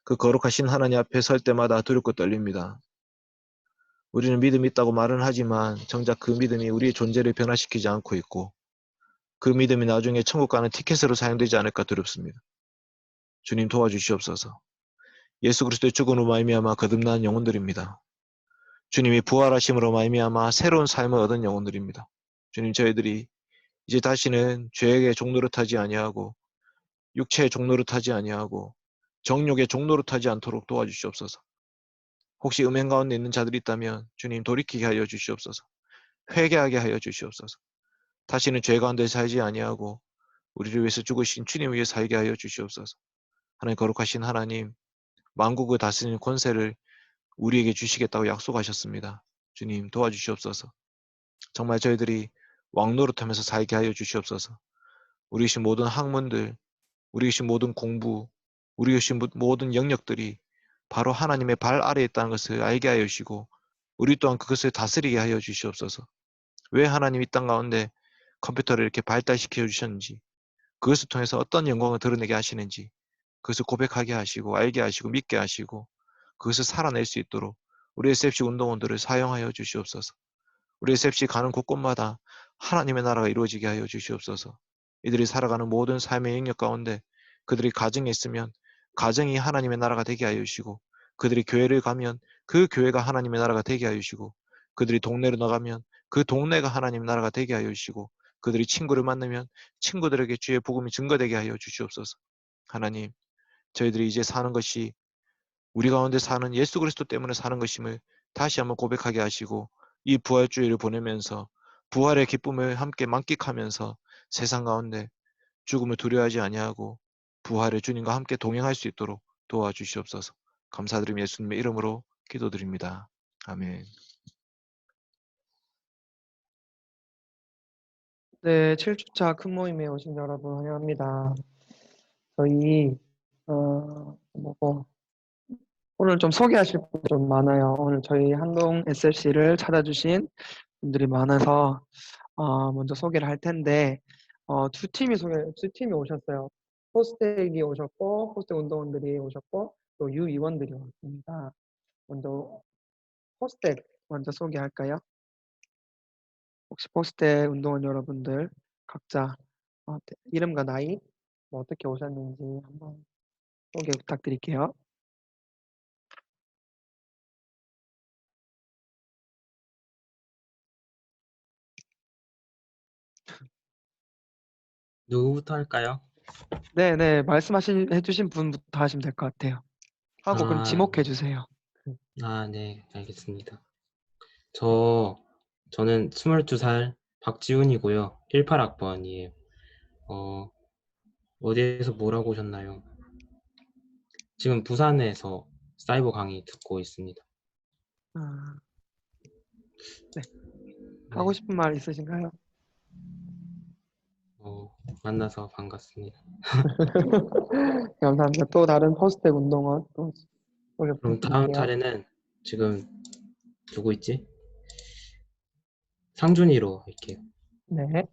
그 거룩하신 하나님 앞에 설 때마다 두렵고 떨립니다. 우리는 믿음이 있다고 말은 하지만 정작 그 믿음이 우리의 존재를 변화시키지 않고 있고 그 믿음이 나중에 천국 가는 티켓으로 사용되지 않을까 두렵습니다. 주님 도와주시옵소서. 예수 그리스도의 죽음으로 말미암아 거듭난 영혼들입니다. 주님이 부활하심으로 말미암아 새로운 삶을 얻은 영혼들입니다. 주님, 저희들이 이제 다시는 죄의 종노릇 하지 아니하고 육체의 종노릇 하지 아니하고 정욕의 종노릇 하지 않도록 도와주시옵소서. 혹시 음행 가운데 있는 자들이 있다면 주님 돌이키게 하여 주시옵소서. 회개하게 하여 주시옵소서. 다시는 죄 가운데 살지 아니하고 우리를 위해서 죽으신 주님 위해 살게 하여 주시옵소서. 하나님 거룩하신 하나님, 만국을 다스리는 권세를 우리에게 주시겠다고 약속하셨습니다. 주님 도와주시옵소서. 정말 저희들이 왕노릇하면서 살게 하여 주시옵소서. 우리 계신 모든 학문들, 우리 계신 모든 공부, 우리 계신 모든 영역들이 바로 하나님의 발 아래에 있다는 것을 알게 하여 주시고 우리 또한 그것을 다스리게 하여 주시옵소서. 왜 하나님 이 땅 가운데 컴퓨터를 이렇게 발달시켜 주셨는지, 그것을 통해서 어떤 영광을 드러내게 하시는지 그것을 고백하게 하시고 알게 하시고 믿게 하시고 그것을 살아낼 수 있도록 우리 SFC 운동원들을 사용하여 주시옵소서. 우리 SFC 가는 곳곳마다 하나님의 나라가 이루어지게 하여 주시옵소서. 이들이 살아가는 모든 삶의 영역 가운데 그들이 가정에 있으면 가정이 하나님의 나라가 되게 하여 주시고 그들이 교회를 가면 그 교회가 하나님의 나라가 되게 하여 주시고 그들이 동네로 나가면 그 동네가 하나님의 나라가 되게 하여 주시고 그들이 친구를 만나면 친구들에게 주의 복음이 증거되게 하여 주시옵소서. 하나님, 저희들이 이제 사는 것이 우리 가운데 사는 예수 그리스도 때문에 사는 것임을 다시 한번 고백하게 하시고 이 부활주의를 보내면서 부활의 기쁨을 함께 만끽하면서 세상 가운데 죽음을 두려워하지 아니하고 부활의 주님과 함께 동행할 수 있도록 도와주시옵소서. 감사드리며 예수님의 이름으로 기도드립니다. 아멘. 네, 7주차 큰 모임에 오신 여러분 환영합니다. 저희 오늘 좀 소개하실 분 좀 많아요. 오늘 저희 한동 SFC를 찾아주신 분들이 많아서 먼저 소개를 할 텐데 두 팀이 오셨어요. 포스텍이 오셨고 포스텍 운동원들이 오셨고 또 유위원들이 왔습니다. 먼저 포스텍 먼저 소개할까요? 혹시 포스텍 운동원 여러분들 각자 이름과 나이 뭐 어떻게 오셨는지 한번 소개 부탁드릴게요. 누구부터 할까요? 네네, 해주신 분부터 하시면 될 것 같아요. 하고 그럼 지목해 주세요. 네, 알겠습니다. 저는 22살 박지훈이고요. 18학번이에요. 어디에서 뭘 하고 오셨나요? 지금 부산에서 사이버 강의 듣고 있습니다. 네. 네, 하고 싶은 말 있으신가요? 만나서 반갑습니다. 감사합니다. 또 다른 포스텍 운동원 또 소개 그럼 다음 부탁드릴게요. 차례는 지금 누구 있지? 상준이로 할게요. 네.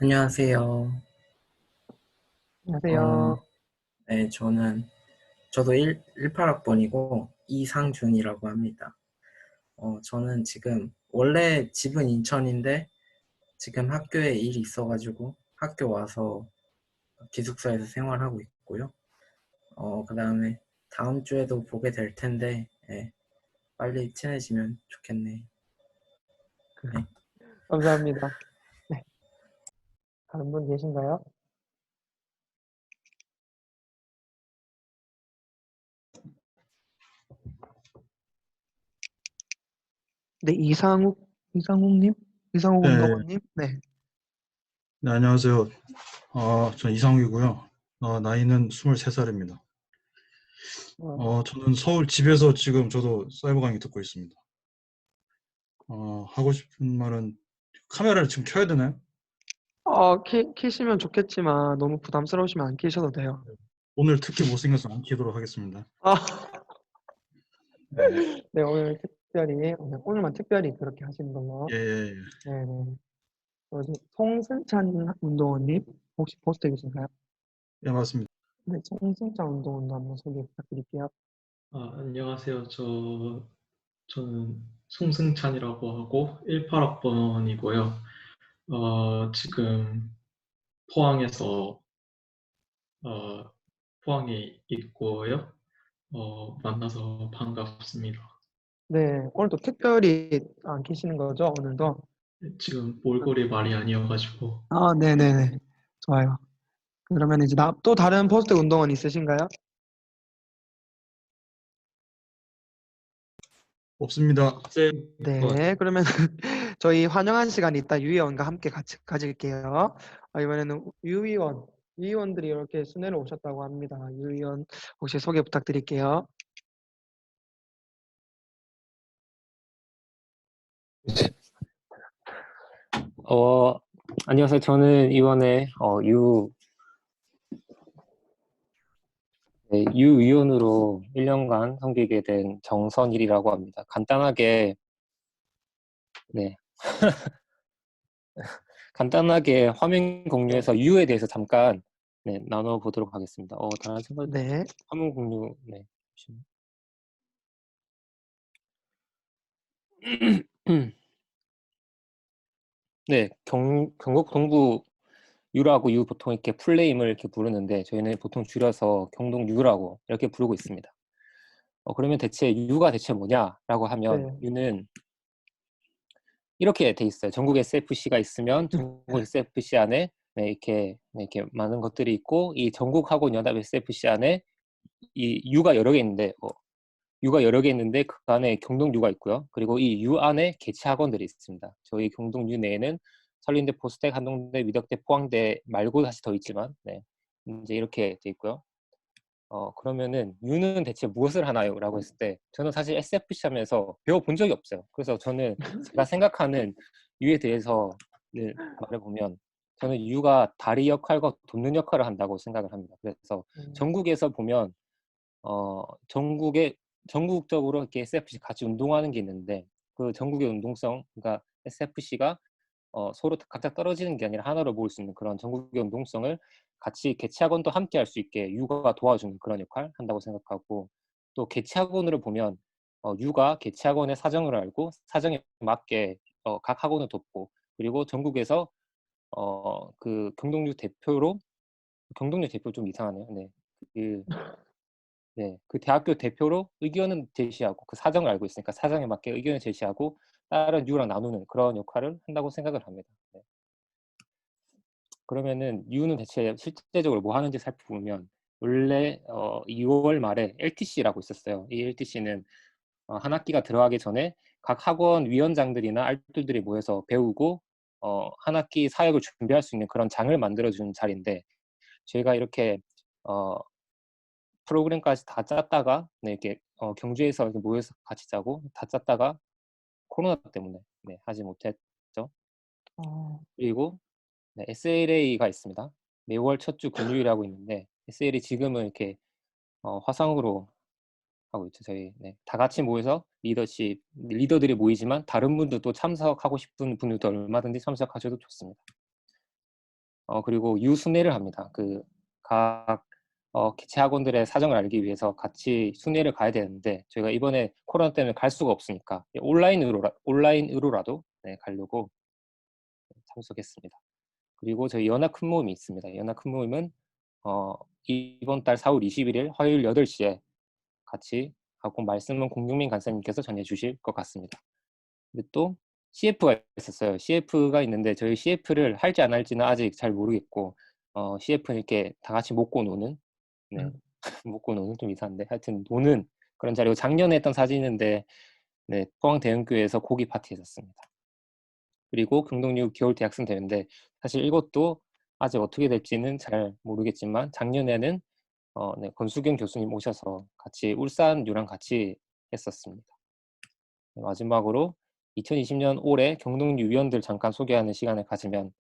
안녕하세요. 안녕하세요. 네, 저도 18학번이고 이상준이라고 합니다. 저는 지금 원래 집은 인천인데 지금 학교에 일이 있어가지고 학교 와서 기숙사에서 생활하고 있고요. 그 다음에 다음 주에도 보게 될 텐데 빨리 친해지면 좋겠네요. 네. 감사합니다. 네. 다른 분 계신가요? 네, 이상욱님? 이상욱 네, 운동원님? 네. 네, 안녕하세요. 전 이상욱이고요. 나이는 23살입니다. 저는 서울 집에서 지금 저도 사이버 강의 듣고 있습니다. 하고 싶은 말은 카메라를 지금 켜야 되나요? 키시면 좋겠지만 너무 부담스러우시면 안 키셔도 돼요. 오늘 특히 못생겨서 안 키도록 하겠습니다. 아, 네, 네, 오늘만 특별히 그렇게 하시는 걸로. 예, 예, 예. 네네. 송승찬 운동원님, 혹시 포스텍이신가요? 예, 맞습니다. 네, 송승찬 운동원도 한번 소개 부탁드릴게요. 안녕하세요. 저는 송승찬이라고 하고 18학번이고요. 지금 포항에서 포항에 있고요. 만나서 반갑습니다. 네, 오늘도 특별히 안 키시는 거죠, 오늘도? 지금 몰골이 말이 아니어가지고 네네네. 좋아요. 그러면 이제 또 다른 포스텍 운동원 있으신가요? 없습니다. 네, 그러면 저희 환영한 시간 이따 유의원과 함께 같이 가질게요. 이번에는 유의원들이 이렇게 순회를 오셨다고 합니다. 유의원 혹시 소개 부탁드릴게요. 안녕하세요. 저는 이번에 유 의원으로 1년간 섬기게 된 정선일이라고 합니다. 간단하게 네. 간단하게 화면 공유해서 U에 대해서 잠깐 네, 나눠보도록 하겠습니다. 다른 친구들 네. 화면 공유 네. 네, 경북 동부 U라고 U 보통 이렇게 풀네임을 이렇게 부르는데 저희는 보통 줄여서 경동 U라고 이렇게 부르고 있습니다. 그러면 대체 U가 대체 뭐냐라고 하면 네. U는 이렇게 돼 있어요. 전국 SFC가 있으면 전국 SFC 안에 네, 이렇게 많은 것들이 있고 이 전국 학원 연합 SFC 안에 이 U가 여러 개 있는데 U가 여러 개 있는데 그 안에 경동 U가 있고요. 그리고 이 U 안에 개체 학원들이 있습니다. 저희 경동 U 내에는 설린대, 포스텍, 한동대, 위덕대, 포항대 말고 다시 더 있지만 네, 이제 이렇게 돼 있고요. 그러면은 U는 대체 무엇을 하나요? 라고 했을 때 저는 사실 SFC 하면서 배워본 적이 없어요. 그래서 저는 제가 생각하는 U에 대해서 말해보면 저는 U가 다리 역할과 돕는 역할을 한다고 생각을 합니다. 그래서 전국에서 보면 전국적으로 이렇게 SFC 같이 운동하는 게 있는데 그 전국의 운동성, 그러니까 SFC가 서로 각자 떨어지는 게 아니라 하나로 모을 수 있는 그런 전국의 운동성을 같이 개체학원도 함께 할 수 있게 U가 도와주는 그런 역할 한다고 생각하고 또 개체학원으로 보면 U가 개체학원의 사정을 알고 사정에 맞게 각 학원을 돕고 그리고 전국에서 그 경동류 대표 좀 이상하네요. 네. 그 대학교 대표로 의견은 제시하고 그 사정을 알고 있으니까 사정에 맞게 의견을 제시하고 다른 U랑 나누는 그런 역할을 한다고 생각을 합니다. 네. 그러면은 U는 대체 실제적으로 뭐 하는지 살펴보면 원래 2월 말에 LTC라고 있었어요. 이 LTC는 한 학기가 들어가기 전에 각 학원 위원장들이나 알뜰들이 모여서 배우고 한 학기 사역을 준비할 수 있는 그런 장을 만들어주는 자리인데 저희가 이렇게 프로그램까지 다 짰다가 네, 이렇게 경주에서 이렇게 모여서 같이 짜고 다 짰다가 코로나 때문에 네, 하지 못했죠. 그리고 네, SLA가 있습니다. 매월 첫 주 금요일하고 있는데 SLA 지금은 이렇게 화상으로 하고 있죠. 저희 네, 다 같이 모여서 리더들이 모이지만 다른 분들도 참석하고 싶은 분들도 얼마든지 참석하셔도 좋습니다. 그리고 유순회를 합니다. 각 개체 학원들의 사정을 알기 위해서 같이 순회를 가야 되는데 저희가 이번에 코로나 때문에 갈 수가 없으니까 온라인으로라도 네, 가려고 참석했습니다. 그리고 저희 연합 큰 모임이 있습니다. 연합 큰 모임은 이번 달 4월 21일 화요일 8시에 같이 하고 말씀은 공중민 간사님께서 전해주실 것 같습니다. 근데 또 CF가 있었어요. CF가 있는데 저희 CF를 할지 안 할지는 아직 잘 모르겠고 CF는 이렇게 다 같이 먹고 노는 네. 먹고 노는 좀 이상한데 하여튼 노는 그런 자리고 작년에 했던 사진인데 네, 포항 대형교회에서 고기 파티 했었습니다. 그리고 경동육 겨울 대학생 대회인데 사실 이것도 아직 어떻게 될지는 잘 모르겠지만 작년에는 네, 권수경 교수님 오셔서 같이 울산 유랑 같이 했었습니다. 네, 마지막으로 2020년 올해 경동유 위원들 잠깐 소개하는 시간을 가지면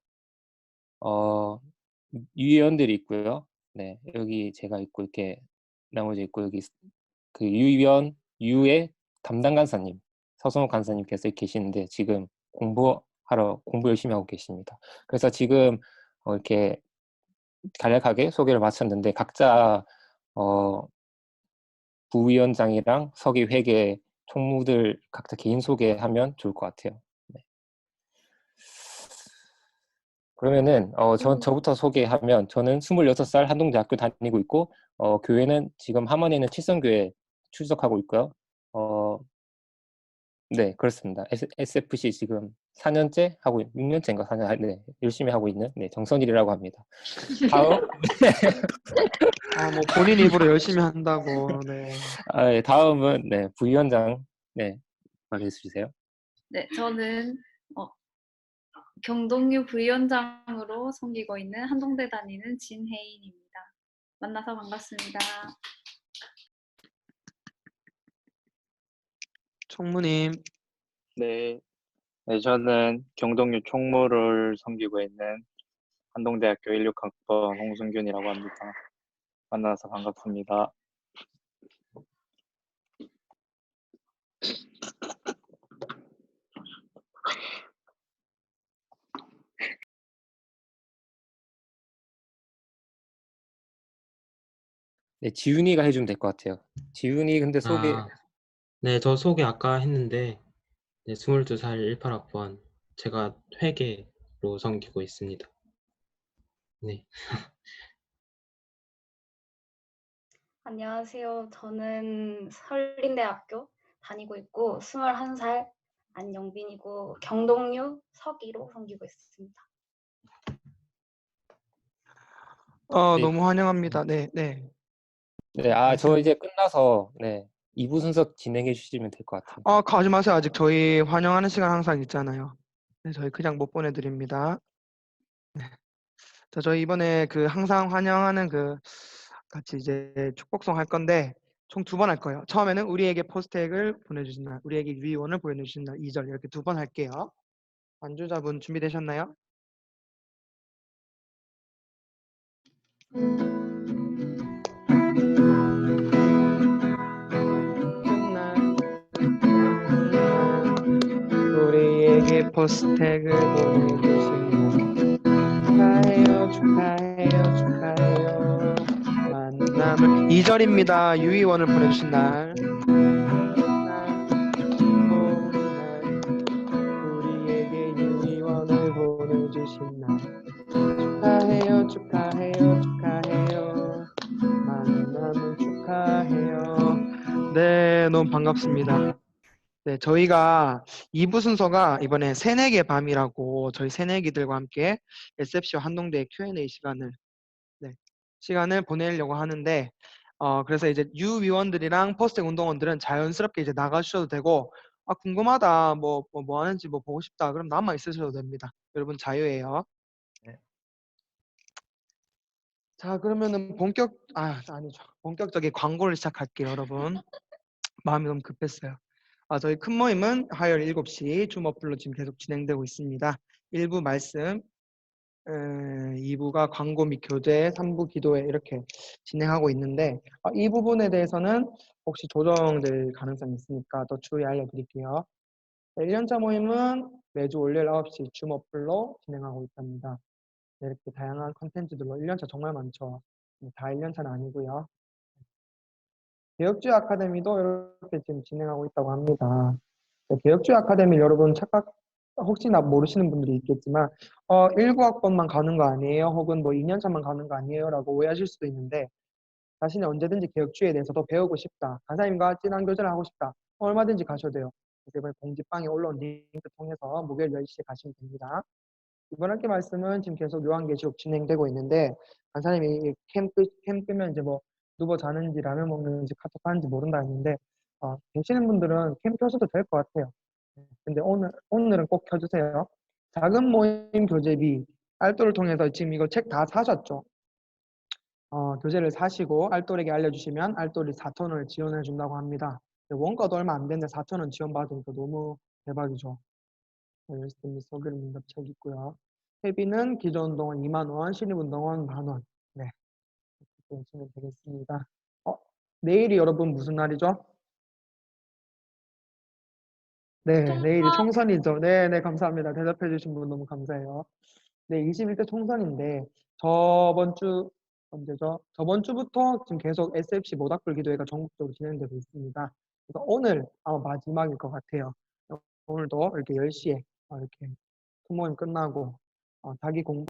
유위원들이 있고요. 네, 여기 제가 있고 이렇게 나머지 있고 여기 그 유위원 유의 담당 간사님 서성욱 간사님께서 계시는데 지금 공부 열심히 하고 계십니다. 그래서 지금 이렇게 간략하게 소개를 마쳤는데 각자 부위원장이랑 서기 회계 총무들 각자 개인 소개하면 좋을 것 같아요. 네. 그러면은 저부터 소개하면 저는 26살 한동대학교 다니고 있고 교회는 지금 함안에 있는 칠성교회 출석하고 있고요. 네, 그렇습니다. SFC 지금 4년째 하고 6년째인가 4년 네, 열심히 하고 있는 네, 정선일이라고 합니다. 다음 뭐 본인 입으로 열심히 한다고. 네. 네, 다음은 네, 부위원장 네, 말해 주세요. 네, 저는 경동유 부위원장으로 섬기고 있는 한동대 다니는 진혜인입니다. 만나서 반갑습니다. 총무님. 네, 저는 경동유 총무를 섬기고 있는 한동대학교 16학번 홍승균이라고 합니다. 만나서 반갑습니다. 네, 지훈이가 해주면 될 것 같아요. 지훈이 근데 소개 아, 네, 저 소개 아까 했는데, 네, 22살 18학번, 제가 회계로 섬기고 있습니다. 네. 안녕하세요. 저는 설린대학교 다니고 있고 21살 안영빈이고 경동유 서기로 섬기고 있습니다. 네, 너무 환영합니다. 네, 네. 네, 저 이제 끝나서 네, 2부 순서 진행해 주시면 될 것 같아요. 가지 마세요. 아직 저희 환영하는 시간 항상 있잖아요. 네, 저희 그냥 못 보내드립니다. 자, 저희 이번에 그 항상 환영하는 그 같이 이제 축복송 할 건데 총 2번 할 거예요. 처음에는 우리에게 포스트액을 보내주신 날, 우리에게 유의원을 보내주신 날 2절 이렇게 2번 할게요. 반주자분 준비되셨나요? 우리에게 포스트액을 보내주신 날 축하해요 축하해요 만남을 2절입니다. 유의원을 보내주신 날 우리에게 유의원을 보내주신 날 축하해요 축하해요 축하해요 만남을 축하해요. 네, 너무 반갑습니다. 네, 저희가 2부 순서가 이번에 새내기의 밤이라고 저희 새내기들과 함께 SFC와 한동대의 Q&A 시간을 보내려고 하는데 그래서 이제 유위원들이랑 포스트 운동원들은 자연스럽게 이제 나가주셔도 되고 궁금하다 뭐 하는지 뭐 보고 싶다 그럼 남아 있으셔도 됩니다. 여러분 자유예요. 네. 자, 그러면은 아니죠. 본격적인 광고를 시작할게요, 여러분. 마음이 너무 급했어요. 저희 큰 모임은 화요일 7시 줌어플로 지금 계속 진행되고 있습니다. 1부 말씀, 2부가 광고 및 교재, 3부 기도회 이렇게 진행하고 있는데 이 부분에 대해서는 혹시 조정될 가능성이 있으니까 더 추후에 알려드릴게요. 1년차 모임은 매주 월요일 9시 줌어플로 진행하고 있답니다. 네, 이렇게 다양한 컨텐츠들로 1년차 정말 많죠. 다 1년차는 아니고요. 개혁주의 아카데미도 이렇게 지금 진행하고 있다고 합니다. 네, 개혁주의 아카데미 여러분 혹시나 모르시는 분들이 있겠지만 19학번만 가는 거 아니에요? 혹은 뭐 2년차만 가는 거 아니에요? 라고 오해하실 수도 있는데 자신이 언제든지 개혁주의에 대해서 더 배우고 싶다. 강사님과 진한 교제를 하고 싶다. 얼마든지 가셔도 돼요. 그래서 이번에 공지방에 올라온 링크 통해서 목요일 10시에 가시면 됩니다. 이번 학기 말씀은 지금 계속 요한계시록 진행되고 있는데 간사님이 캠 끄면 이제 뭐 누워 자는지 라면 먹는지 카톡 하는지 모른다 했는데 계시는 분들은 캠 켜셔도 될 것 같아요. 근데 오늘은 꼭 켜주세요. 작은 모임 교재비 알토를 통해서 지금 이거 책 다 사셨죠? 교재를 사시고 알토에게 알려주시면 알토리 4,000원을 지원해 준다고 합니다. 원가도 얼마 안 되는데 4,000원 지원받으니까 너무 대박이죠. 열심히 소개를 문답 책 있고요. 회비는 기존 운동원 2만 원, 신입 운동원 만 원. 네, 이렇게 보시면 되겠습니다. 내일이 여러분 무슨 날이죠? 네, 내일이 총선이죠. 네, 네, 감사합니다. 대답해 주신 분 너무 감사해요. 네, 21대 총선인데 언제죠? 저번 주부터 지금 계속 SFC 모닥불 기도회가 전국적으로 진행되고 있습니다. 그래서 오늘 아마 마지막일 것 같아요. 오늘도 이렇게 10시에 이렇게 소모임 끝나고 자기 공부